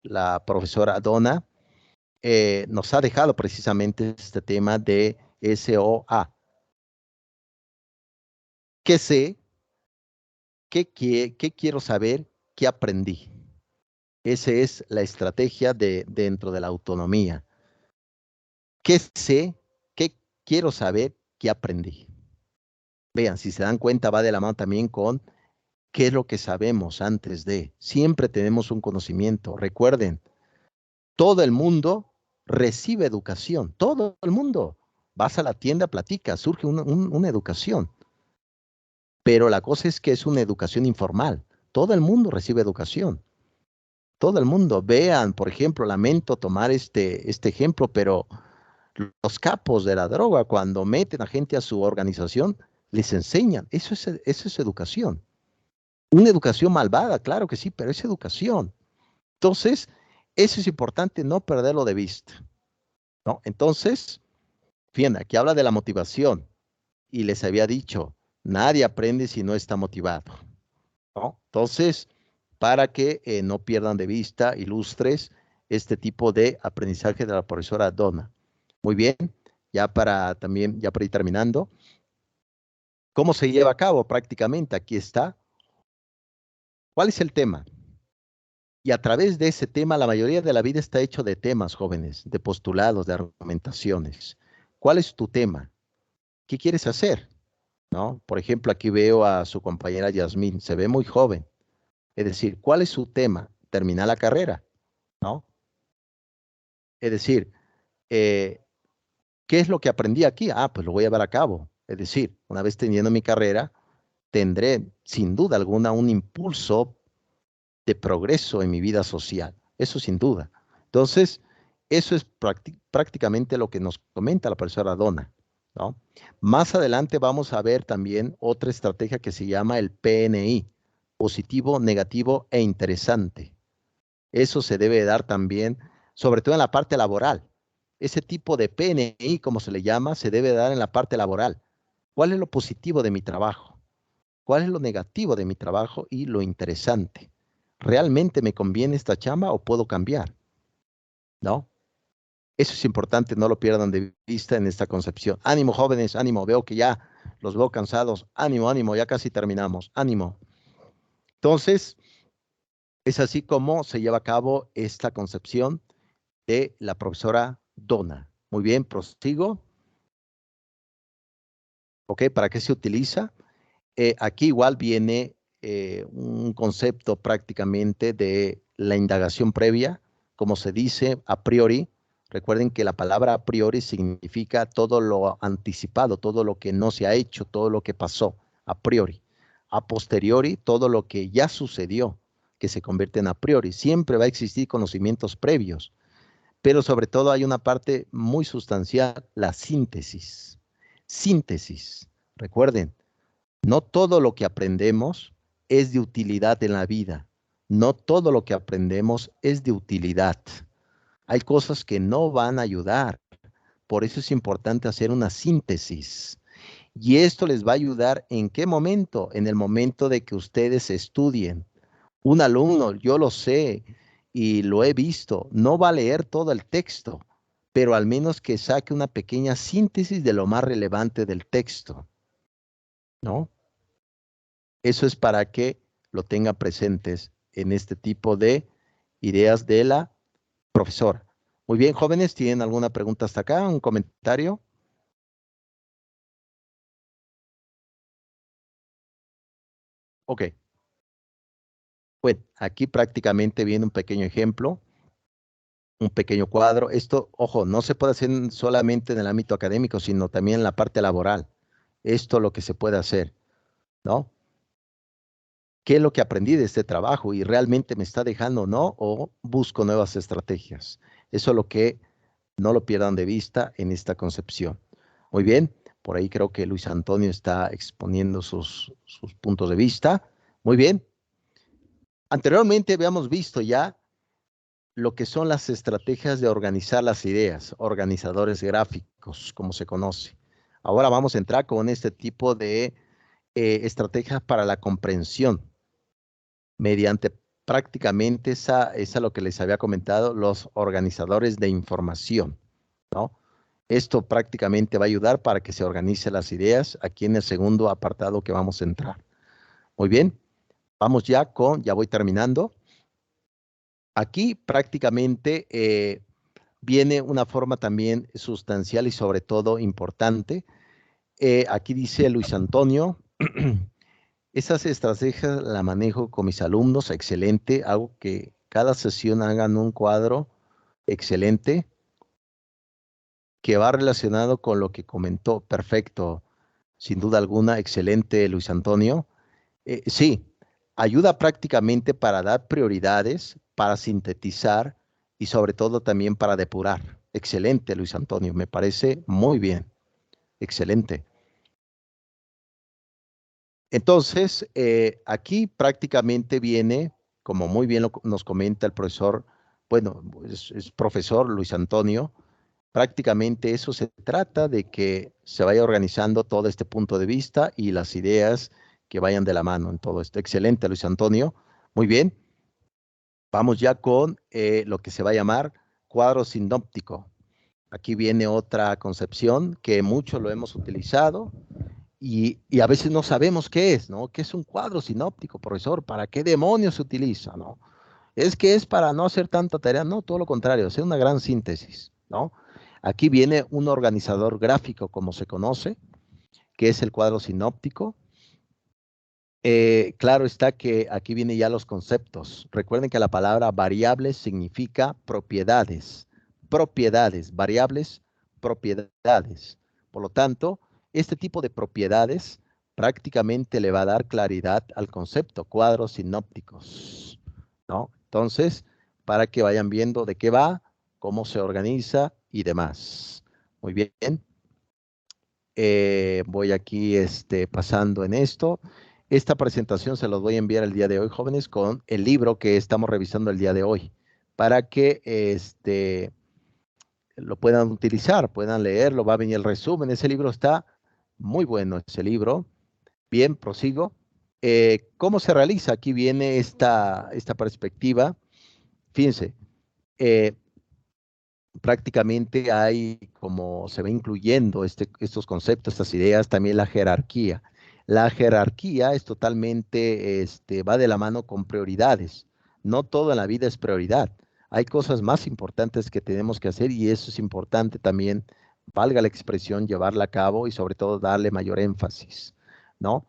La profesora Donna nos ha dejado precisamente este tema de SOA. ¿Qué sé? ¿Qué quiero saber? ¿Qué aprendí? Esa es la estrategia dentro de la autonomía. ¿Qué sé? ¿Qué quiero saber? ¿Qué aprendí? Vean, si se dan cuenta, va de la mano también con qué es lo que sabemos antes de. Siempre tenemos un conocimiento. Recuerden, todo el mundo recibe educación. Todo el mundo. Vas a la tienda, platicas, surge una educación. Pero la cosa es que es una educación informal. Todo el mundo recibe educación. Todo el mundo. Vean, por ejemplo, lamento tomar este ejemplo, pero los capos de la droga, cuando meten a gente a su organización, les enseñan. Eso es educación. Una educación malvada, claro que sí, pero es educación. Entonces, eso es importante no perderlo de vista, ¿no? Entonces, fíjense, aquí habla de la motivación y les había dicho, nadie aprende si no está motivado, ¿no? Entonces, para que no pierdan de vista, ilustres este tipo de aprendizaje de la profesora Donna. Muy bien, ya para ir terminando. ¿Cómo se lleva a cabo? Prácticamente aquí está. ¿Cuál es el tema? Y a través de ese tema, la mayoría de la vida está hecho de temas, jóvenes, de postulados, de argumentaciones. ¿Cuál es tu tema? ¿Qué quieres hacer? ¿No? Por ejemplo, aquí veo a su compañera Yasmín, se ve muy joven. Es decir, ¿cuál es su tema? Terminar la carrera, ¿no? Es decir, ¿qué es lo que aprendí aquí? Ah, pues lo voy a llevar a cabo. Es decir, una vez teniendo mi carrera, tendré sin duda alguna un impulso de progreso en mi vida social. Eso sin duda. Entonces, eso es prácticamente lo que nos comenta la profesora Donna, ¿no? Más adelante vamos a ver también otra estrategia que se llama el PNI, positivo, negativo e interesante. Eso se debe dar también, sobre todo en la parte laboral. Ese tipo de PNI, como se le llama, se debe dar en la parte laboral. ¿Cuál es lo positivo de mi trabajo? ¿Cuál es lo negativo de mi trabajo y lo interesante? ¿Realmente me conviene esta chamba o puedo cambiar? ¿No? Eso es importante, no lo pierdan de vista en esta concepción. Ánimo, jóvenes, ánimo. Veo que ya los veo cansados. Ánimo, ánimo, ya casi terminamos. Ánimo. Entonces, es así como se lleva a cabo esta concepción de la profesora Donna. Muy Muy bien, prosigo. Ok, ¿para qué se utiliza? Aquí igual viene un concepto prácticamente de la indagación previa, como se dice a priori. Recuerden que la palabra a priori significa todo lo anticipado, todo lo que no se ha hecho, todo lo que pasó a priori. A posteriori, todo lo que ya sucedió, que se convierte en a priori. Siempre va a existir conocimientos previos, pero sobre todo hay una parte muy sustancial, la síntesis. Síntesis. Recuerden, no todo lo que aprendemos es de utilidad en la vida. No todo lo que aprendemos es de utilidad. Hay cosas que no van a ayudar. Por eso es importante hacer una síntesis. Y esto les va a ayudar ¿en qué momento? En el momento de que ustedes estudien. Un alumno, yo lo sé y lo he visto, no va a leer todo el texto, pero al menos que saque una pequeña síntesis de lo más relevante del texto, ¿no? Eso es para que lo tengan presentes en este tipo de ideas de la profesora. Muy bien, jóvenes, ¿tienen alguna pregunta hasta acá? ¿Un comentario? Ok. Bueno, aquí prácticamente viene un pequeño ejemplo, un pequeño cuadro. Esto, ojo, no se puede hacer solamente en el ámbito académico, sino también en la parte laboral. Esto es lo que se puede hacer, ¿no? ¿Qué es lo que aprendí de este trabajo y realmente me está dejando o no? ¿O busco nuevas estrategias? Eso es lo que no lo pierdan de vista en esta concepción. Muy bien, por ahí creo que Luis Antonio está exponiendo sus puntos de vista. Muy bien. Anteriormente habíamos visto ya lo que son las estrategias de organizar las ideas, organizadores gráficos, como se conoce. Ahora vamos a entrar con este tipo de estrategias para la comprensión, mediante prácticamente esa lo que les había comentado, los organizadores de información, ¿no? Esto prácticamente va a ayudar para que se organicen las ideas aquí en el segundo apartado que vamos a entrar. Muy bien, vamos ya voy terminando. Aquí prácticamente viene una forma también sustancial y sobre todo importante. Aquí dice Luis Antonio, esas estrategias la manejo con mis alumnos, excelente, hago que cada sesión hagan un cuadro excelente que va relacionado con lo que comentó, perfecto, sin duda alguna, excelente Luis Antonio. Sí, ayuda prácticamente para dar prioridades, para sintetizar y sobre todo también para depurar. Excelente, Luis Antonio, me parece muy bien, excelente. Entonces, aquí prácticamente viene, como muy bien nos comenta el profesor, bueno, es profesor Luis Antonio, prácticamente eso se trata de que se vaya organizando todo este punto de vista y las ideas que vayan de la mano en todo esto. Excelente, Luis Antonio. Muy bien. Vamos ya con lo que se va a llamar cuadro sinóptico. Aquí viene otra concepción que mucho lo hemos utilizado y a veces no sabemos qué es, ¿no? ¿Qué es un cuadro sinóptico, profesor? ¿Para qué demonios se utiliza, no? Es que es para no hacer tanta tarea, no, todo lo contrario, hacer una gran síntesis, ¿no? Aquí viene un organizador gráfico, como se conoce, que es el cuadro sinóptico. Claro está que aquí vienen ya los conceptos. Recuerden que la palabra variables significa propiedades. Propiedades, variables, propiedades. Por lo tanto, este tipo de propiedades prácticamente le va a dar claridad al concepto, cuadros sinópticos, ¿no? Entonces, para que vayan viendo de qué va, cómo se organiza y demás. Muy bien. Voy aquí pasando en esto. Esta presentación se los voy a enviar el día de hoy, jóvenes, con el libro que estamos revisando el día de hoy, para que lo puedan utilizar, puedan leerlo, va a venir el resumen. Ese libro está muy bueno, ese libro. Bien, prosigo. ¿Cómo se realiza? Aquí viene esta perspectiva. Fíjense, prácticamente hay, como se va incluyendo estos conceptos, estas ideas, también la jerarquía. La jerarquía es totalmente, va de la mano con prioridades. No todo en la vida es prioridad. Hay cosas más importantes que tenemos que hacer y eso es importante también, valga la expresión, llevarla a cabo y sobre todo darle mayor énfasis, ¿no?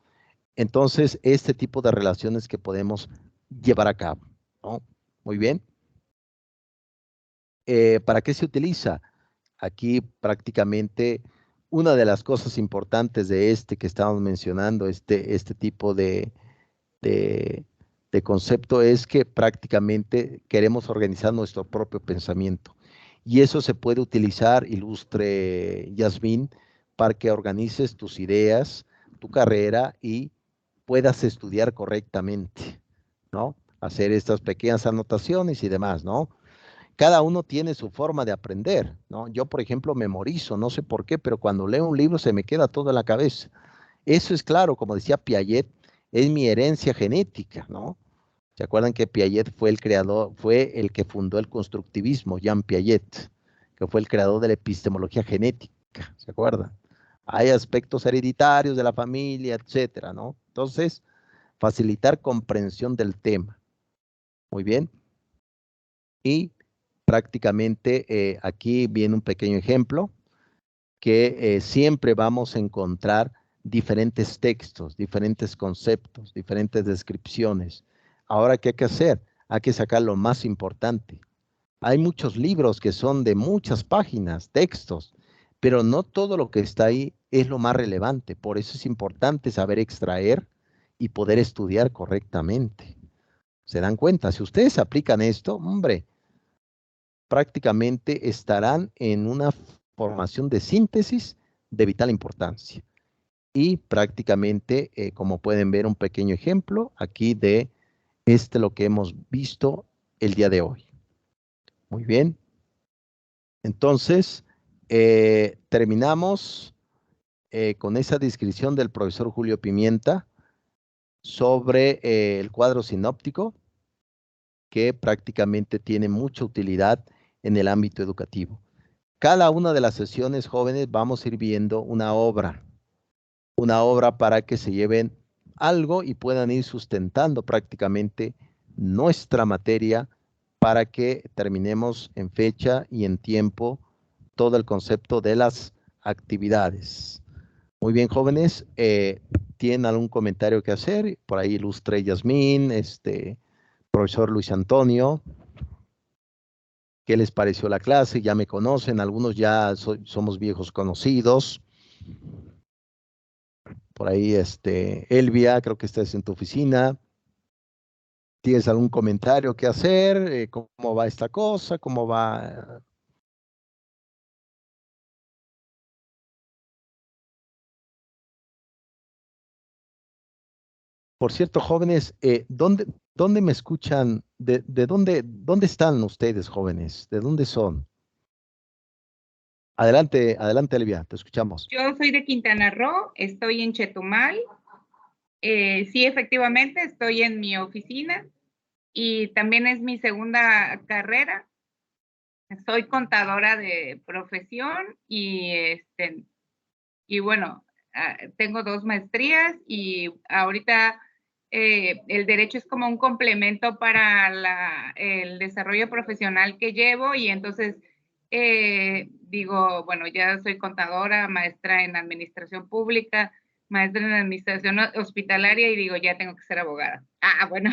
Entonces, este tipo de relaciones que podemos llevar a cabo, ¿no? Muy bien. ¿Para qué se utiliza? Aquí prácticamente una de las cosas importantes de este que estamos mencionando, este tipo de, de concepto es que prácticamente queremos organizar nuestro propio pensamiento. Y eso se puede utilizar, ilustre Yasmín, para que organices tus ideas, tu carrera y puedas estudiar correctamente, ¿no? Hacer estas pequeñas anotaciones y demás, ¿no? Cada uno tiene su forma de aprender, ¿no? Yo, por ejemplo, memorizo, no sé por qué, pero cuando leo un libro se me queda todo en la cabeza. Eso es claro, como decía Piaget, es mi herencia genética, ¿no? ¿Se acuerdan que Piaget fue el creador, fue el que fundó el constructivismo, Jean Piaget, que fue el creador de la epistemología genética, ¿se acuerdan? Hay aspectos hereditarios de la familia, etcétera, ¿no? Entonces, facilitar comprensión del tema. Muy bien. Y prácticamente aquí viene un pequeño ejemplo que siempre vamos a encontrar diferentes textos, diferentes conceptos, diferentes descripciones. Ahora, ¿qué hay que hacer? Hay que sacar lo más importante. Hay muchos libros que son de muchas páginas, textos, pero no todo lo que está ahí es lo más relevante. Por eso es importante saber extraer y poder estudiar correctamente. ¿Se dan cuenta? Si ustedes aplican esto, hombre, prácticamente estarán en una formación de síntesis de vital importancia. Y prácticamente, como pueden ver, un pequeño ejemplo aquí de lo que hemos visto el día de hoy. Muy bien. Entonces, terminamos con esa descripción del profesor Julio Pimienta sobre el cuadro sinóptico, que prácticamente tiene mucha utilidad en el ámbito educativo. Cada una de las sesiones, jóvenes, vamos a ir viendo una obra para que se lleven algo y puedan ir sustentando prácticamente nuestra materia para que terminemos en fecha y en tiempo todo el concepto de las actividades. Muy bien, jóvenes, ¿tienen algún comentario que hacer? Por ahí ilustre Yasmín, profesor Luis Antonio. ¿Qué les pareció la clase? Ya me conocen, algunos ya somos viejos conocidos. Por ahí, Elvia, creo que estás en tu oficina. ¿Tienes algún comentario que hacer? ¿Cómo va esta cosa? ¿Cómo va? Por cierto, jóvenes, ¿dónde me escuchan? ¿De dónde están ustedes, jóvenes? ¿De dónde son? Adelante, Elvia, te escuchamos. Yo soy de Quintana Roo, estoy en Chetumal. Sí, efectivamente, estoy en mi oficina y también es mi segunda carrera. Soy contadora de profesión y bueno, tengo 2 maestrías y ahorita el derecho es como un complemento para el desarrollo profesional que llevo y entonces digo, bueno, ya soy contadora, maestra en administración pública, maestra en administración hospitalaria y digo, ya tengo que ser abogada. Bueno.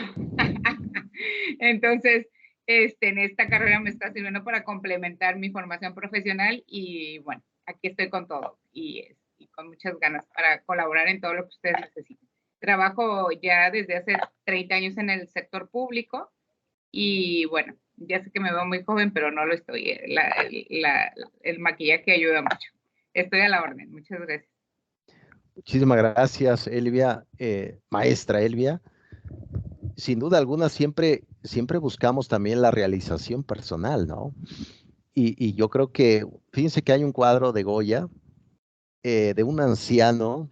Entonces, en esta carrera me está sirviendo para complementar mi formación profesional y bueno, aquí estoy con todo y con muchas ganas para colaborar en todo lo que ustedes necesiten. Trabajo ya desde hace 30 años en el sector público y bueno, ya sé que me veo muy joven, pero no lo estoy. El maquillaje ayuda mucho. Estoy a la orden. Muchas gracias. Muchísimas gracias, Elvia, maestra Elvia. Sin duda alguna, siempre buscamos también la realización personal, ¿no? Y yo creo que, fíjense que hay un cuadro de Goya, de un anciano,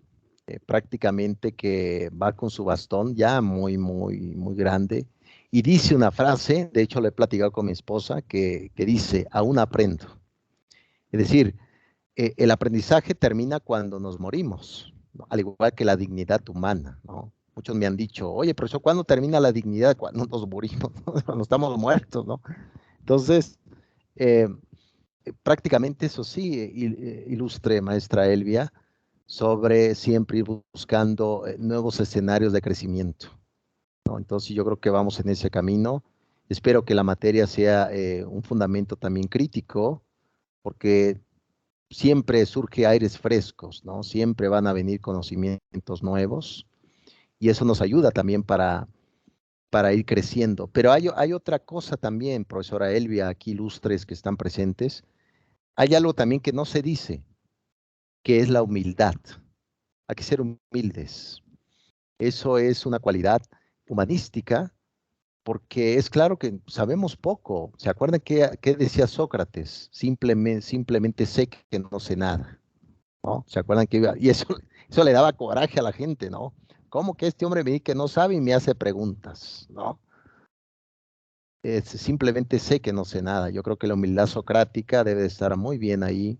prácticamente que va con su bastón, ya muy, muy, muy grande, y dice una frase, de hecho le he platicado con mi esposa, que dice, aún aprendo. Es decir, el aprendizaje termina cuando nos morimos, ¿no? Al igual que la dignidad humana, ¿no? Muchos me han dicho, oye, profesor, ¿cuándo termina la dignidad? Cuando nos morimos, cuando estamos muertos, ¿no? Entonces, prácticamente eso sí, ilustre, maestra Elvia, sobre siempre ir buscando nuevos escenarios de crecimiento, ¿no? Entonces yo creo que vamos en ese camino. Espero que la materia sea un fundamento también crítico, porque siempre surge aires frescos, ¿no? Siempre van a venir conocimientos nuevos y eso nos ayuda también para ir creciendo. Pero hay otra cosa también, profesora Elvia, aquí ilustres que están presentes. Hay algo también que no se dice, que es la humildad. Hay que ser humildes. Eso es una cualidad humanística, porque es claro que sabemos poco. ¿Se acuerdan qué decía Sócrates? Simplemente sé que no sé nada, ¿no? ¿Se acuerdan que iba? Y eso le daba coraje a la gente, ¿no? ¿Cómo que este hombre me dice que no sabe y me hace preguntas, ¿no? Simplemente sé que no sé nada. Yo creo que la humildad socrática debe estar muy bien ahí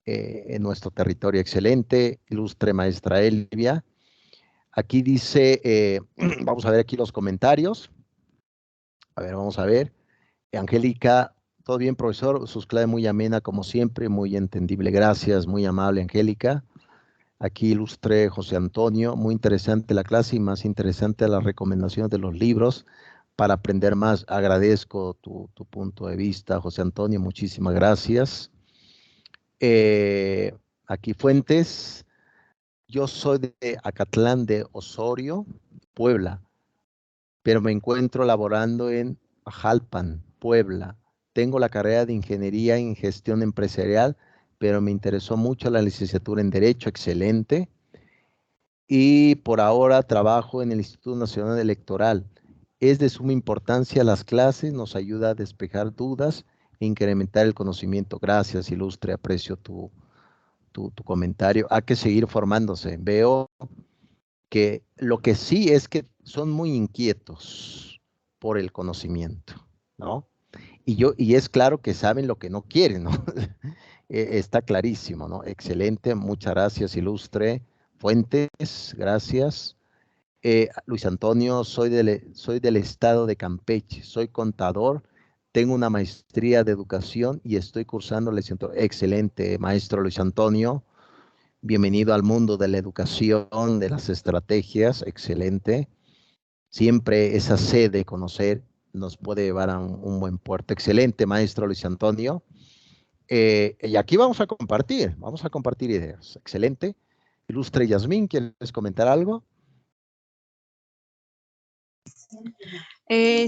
en nuestro territorio. Excelente, ilustre maestra Elvia. Aquí dice, vamos a ver aquí los comentarios. A ver, vamos a ver. Angélica, todo bien, profesor. Sus claves muy amena, como siempre, muy entendible. Gracias, muy amable, Angélica. Aquí ilustre José Antonio, muy interesante la clase y más interesante las recomendaciones de los libros para aprender más. Agradezco tu punto de vista, José Antonio, muchísimas gracias. Aquí Fuentes, yo soy de Acatlán de Osorio, Puebla, pero me encuentro laborando en Jalpan, Puebla. Tengo la carrera de Ingeniería en Gestión Empresarial, pero me interesó mucho la licenciatura en Derecho, excelente. Y por ahora trabajo en el Instituto Nacional Electoral. Es de suma importancia las clases, nos ayuda a despejar dudas e incrementar el conocimiento. Gracias, ilustre, aprecio tu comentario. Hay que seguir formándose. Veo que lo que sí es que son muy inquietos por el conocimiento, ¿no? Y es claro que saben lo que no quieren, ¿no? Está clarísimo, ¿no? Excelente, muchas gracias, ilustre. Fuentes, gracias. Luis Antonio, soy del estado de Campeche, soy contador, tengo una maestría de educación y estoy cursando licenciatura. Excelente, maestro Luis Antonio. Bienvenido al mundo de la educación, de las estrategias, excelente. Siempre esa sed de conocer nos puede llevar a un buen puerto. Excelente, maestro Luis Antonio. Y aquí vamos a compartir ideas. Excelente. Ilustre Yasmín, ¿quieres comentar algo?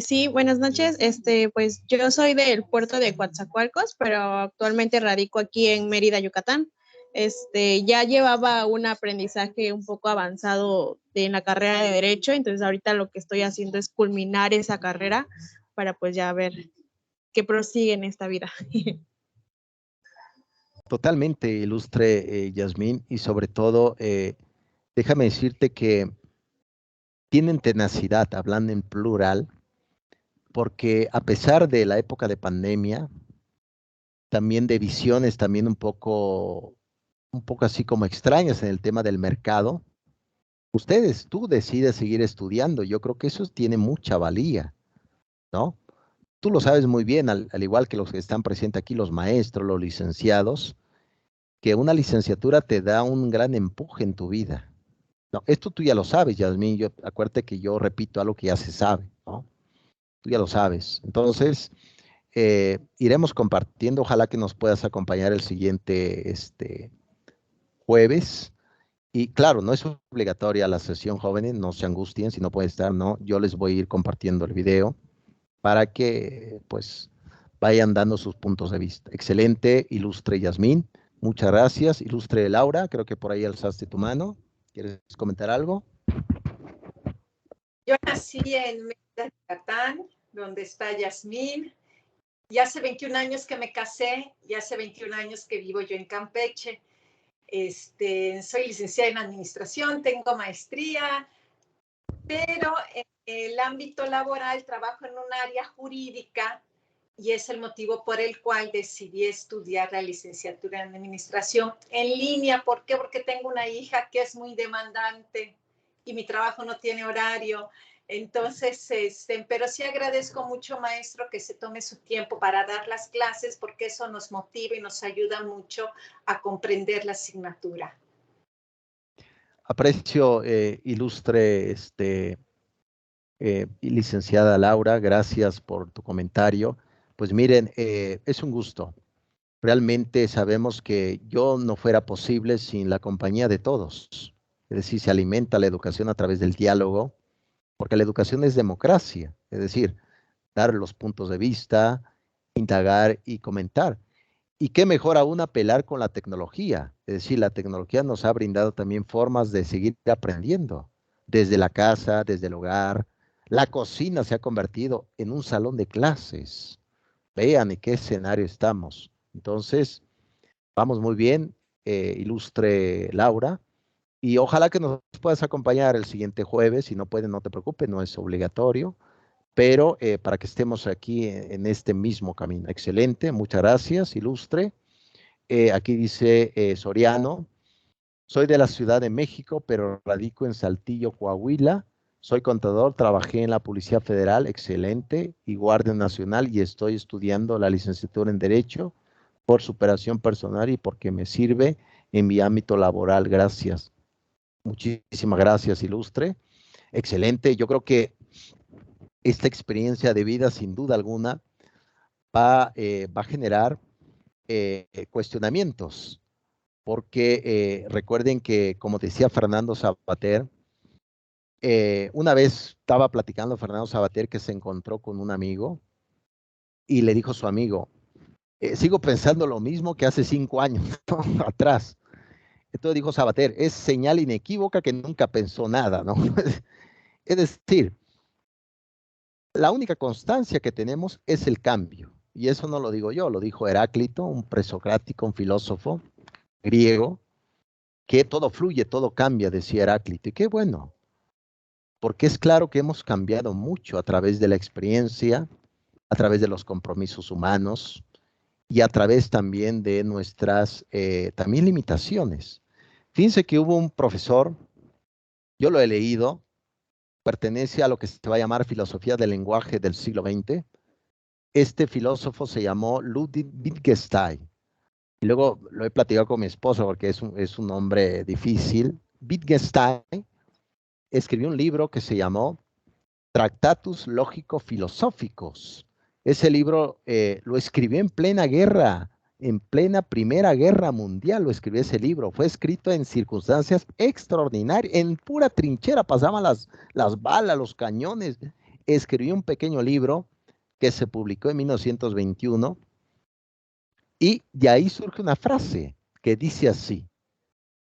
Sí, buenas noches. Pues yo soy del puerto de Coatzacoalcos, pero actualmente radico aquí en Mérida, Yucatán. Ya llevaba un aprendizaje un poco avanzado en la carrera de Derecho, entonces ahorita lo que estoy haciendo es culminar esa carrera para pues ya ver qué prosigue en esta vida. Totalmente, ilustre Yasmín, y sobre todo, déjame decirte que tienen tenacidad, hablando en plural, porque a pesar de la época de pandemia, también de visiones también un poco así como extrañas en el tema del mercado, tú decides seguir estudiando. Yo creo que eso tiene mucha valía, ¿no? Tú lo sabes muy bien, al igual que los que están presentes aquí, los maestros, los licenciados, que una licenciatura te da un gran empuje en tu vida. No, esto tú ya lo sabes, Yasmín. Acuérdate que yo repito algo que ya se sabe, ¿no? Tú ya lo sabes. Entonces, iremos compartiendo. Ojalá que nos puedas acompañar el siguiente jueves. Y claro, no es obligatoria la sesión, jóvenes, no se angustien si no pueden estar, no. Yo les voy a ir compartiendo el video para que, pues, vayan dando sus puntos de vista. Excelente, ilustre Yasmín. Muchas gracias. Ilustre Laura, creo que por ahí alzaste tu mano. ¿Quieres comentar algo? Yo nací en Mérida, Yucatán, donde está Yasmín. Y hace 21 años que me casé y hace 21 años que vivo yo en Campeche. Soy licenciada en administración, tengo maestría, pero en el ámbito laboral trabajo en un área jurídica y es el motivo por el cual decidí estudiar la licenciatura en administración en línea. ¿Por qué? Porque tengo una hija que es muy demandante y mi trabajo no tiene horario. Entonces, pero sí agradezco mucho, maestro, que se tome su tiempo para dar las clases, porque eso nos motiva y nos ayuda mucho a comprender la asignatura. Aprecio, ilustre, licenciada Laura, gracias por tu comentario. Pues miren, es un gusto. Realmente sabemos que yo no fuera posible sin la compañía de todos. Es decir, se alimenta la educación a través del diálogo, porque la educación es democracia, es decir, dar los puntos de vista, indagar y comentar. Y qué mejor aún apelar con la tecnología, es decir, la tecnología nos ha brindado también formas de seguir aprendiendo, desde la casa, desde el hogar. La cocina se ha convertido en un salón de clases. Vean en qué escenario estamos. Entonces, vamos muy bien, ilustre Laura, y ojalá que nos puedas acompañar el siguiente jueves. Si no puedes, no te preocupes, no es obligatorio, pero para que estemos aquí en este mismo camino. Excelente, muchas gracias, ilustre. Aquí dice Soriano, soy de la Ciudad de México, pero radico en Saltillo, Coahuila. Soy contador, trabajé en la Policía Federal, excelente, y Guardia Nacional, y estoy estudiando la licenciatura en Derecho por superación personal y porque me sirve en mi ámbito laboral. Gracias. Muchísimas gracias, ilustre. Excelente. Yo creo que esta experiencia de vida, sin duda alguna, va a generar cuestionamientos, porque recuerden que, como decía Fernando Sabater, una vez estaba platicando Fernando Sabater que se encontró con un amigo y le dijo a su amigo, sigo pensando lo mismo que hace 5 años ¿no? atrás. Entonces dijo Sabater, es señal inequívoca que nunca pensó nada, ¿no? Es decir, la única constancia que tenemos es el cambio. Y eso no lo digo yo, lo dijo Heráclito, un presocrático, un filósofo griego, que todo fluye, todo cambia, decía Heráclito. Y qué bueno, porque es claro que hemos cambiado mucho a través de la experiencia, a través de los compromisos humanos y a través también de nuestras también limitaciones. Fíjense que hubo un profesor, yo lo he leído, pertenece a lo que se va a llamar filosofía del lenguaje del siglo XX. Este filósofo se llamó Ludwig Wittgenstein. Y luego lo he platicado con mi esposo porque es un nombre difícil. Wittgenstein escribió un libro que se llamó Tractatus Lógico-Filosóficos. Ese libro lo escribió en plena guerra, en plena Primera Guerra Mundial lo escribió ese libro. Fue escrito en circunstancias extraordinarias, en pura trinchera, pasaban las balas, los cañones. Escribió un pequeño libro que se publicó en 1921 y de ahí surge una frase que dice así: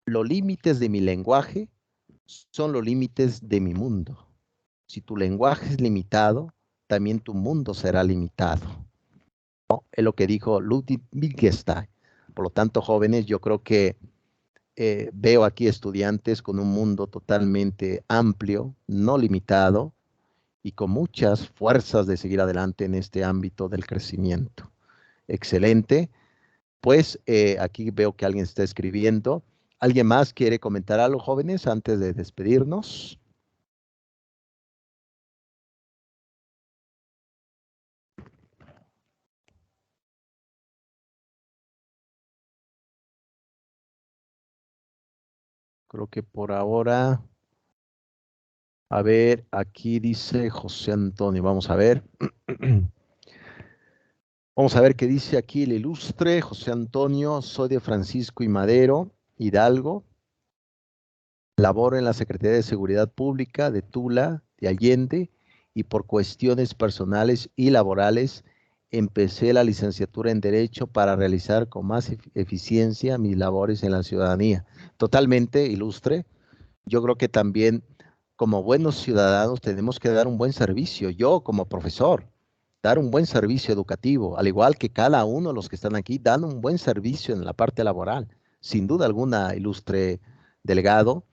los límites de mi lenguaje son los límites de mi mundo. Si tu lenguaje es limitado, también tu mundo será limitado, ¿no? Es lo que dijo Ludwig Wittgenstein. Por lo tanto, jóvenes, yo creo que veo aquí estudiantes con un mundo totalmente amplio, no limitado, y con muchas fuerzas de seguir adelante en este ámbito del crecimiento. Excelente. Pues aquí veo que alguien está escribiendo. ¿Alguien más quiere comentar algo, jóvenes, antes de despedirnos? Creo que por ahora, a ver, aquí dice José Antonio, vamos a ver. Vamos a ver qué dice aquí el ilustre José Antonio. Soy de Francisco y Madero, Hidalgo. Laboro en la Secretaría de Seguridad Pública de Tula, de Allende, y por cuestiones personales y laborales empecé la licenciatura en Derecho para realizar con más eficiencia mis labores en la ciudadanía. Totalmente ilustre. Yo creo que también como buenos ciudadanos tenemos que dar un buen servicio. Yo como profesor, dar un buen servicio educativo, al igual que cada uno de los que están aquí, dan un buen servicio en la parte laboral. Sin duda alguna, ilustre delegado,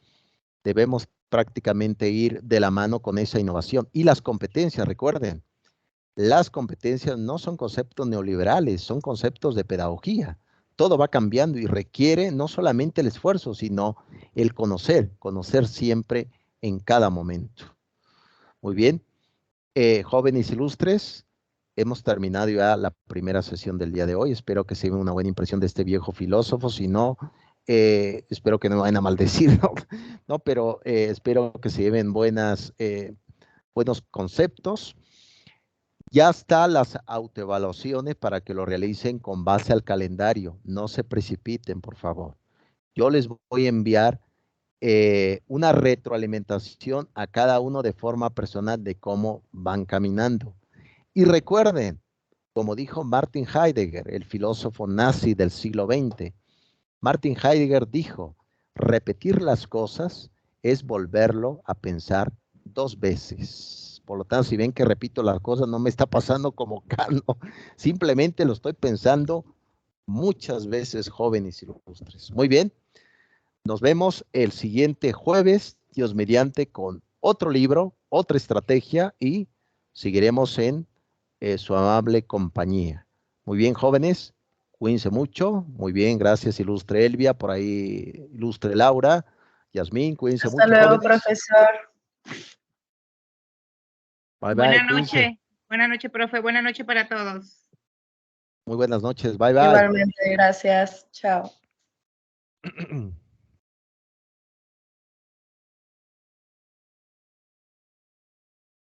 debemos prácticamente ir de la mano con esa innovación. Y las competencias, recuerden, las competencias no son conceptos neoliberales, son conceptos de pedagogía. Todo va cambiando y requiere no solamente el esfuerzo, sino el conocer siempre en cada momento. Muy bien. Jóvenes ilustres, hemos terminado ya la primera sesión del día de hoy. Espero que se lleven una buena impresión de este viejo filósofo. Si no, espero que no me vayan a maldecir, ¿no? No, pero espero que se lleven buenos conceptos. Ya están las autoevaluaciones para que lo realicen con base al calendario. No se precipiten, por favor. Yo les voy a enviar una retroalimentación a cada uno de forma personal de cómo van caminando. Y recuerden, como dijo Martin Heidegger, el filósofo nazi del siglo XX, Martin Heidegger dijo, repetir las cosas es volverlo a pensar 2 veces. Por lo tanto, si ven que repito las cosas, no me está pasando como Cano, simplemente lo estoy pensando muchas veces, jóvenes ilustres. Muy bien. Nos vemos el siguiente jueves, Dios mediante, con otro libro, otra estrategia y seguiremos en su amable compañía. Muy bien, jóvenes, cuídense mucho. Muy bien, gracias, ilustre Elvia, por ahí, ilustre Laura, Yasmín, cuídense Hasta mucho, luego, jóvenes. profesor. Bye, bye, Buenas cuídense. noches. Buenas noches, profe. Buenas noches para todos. Muy buenas noches, bye, bye. Igualmente, gracias. Chao.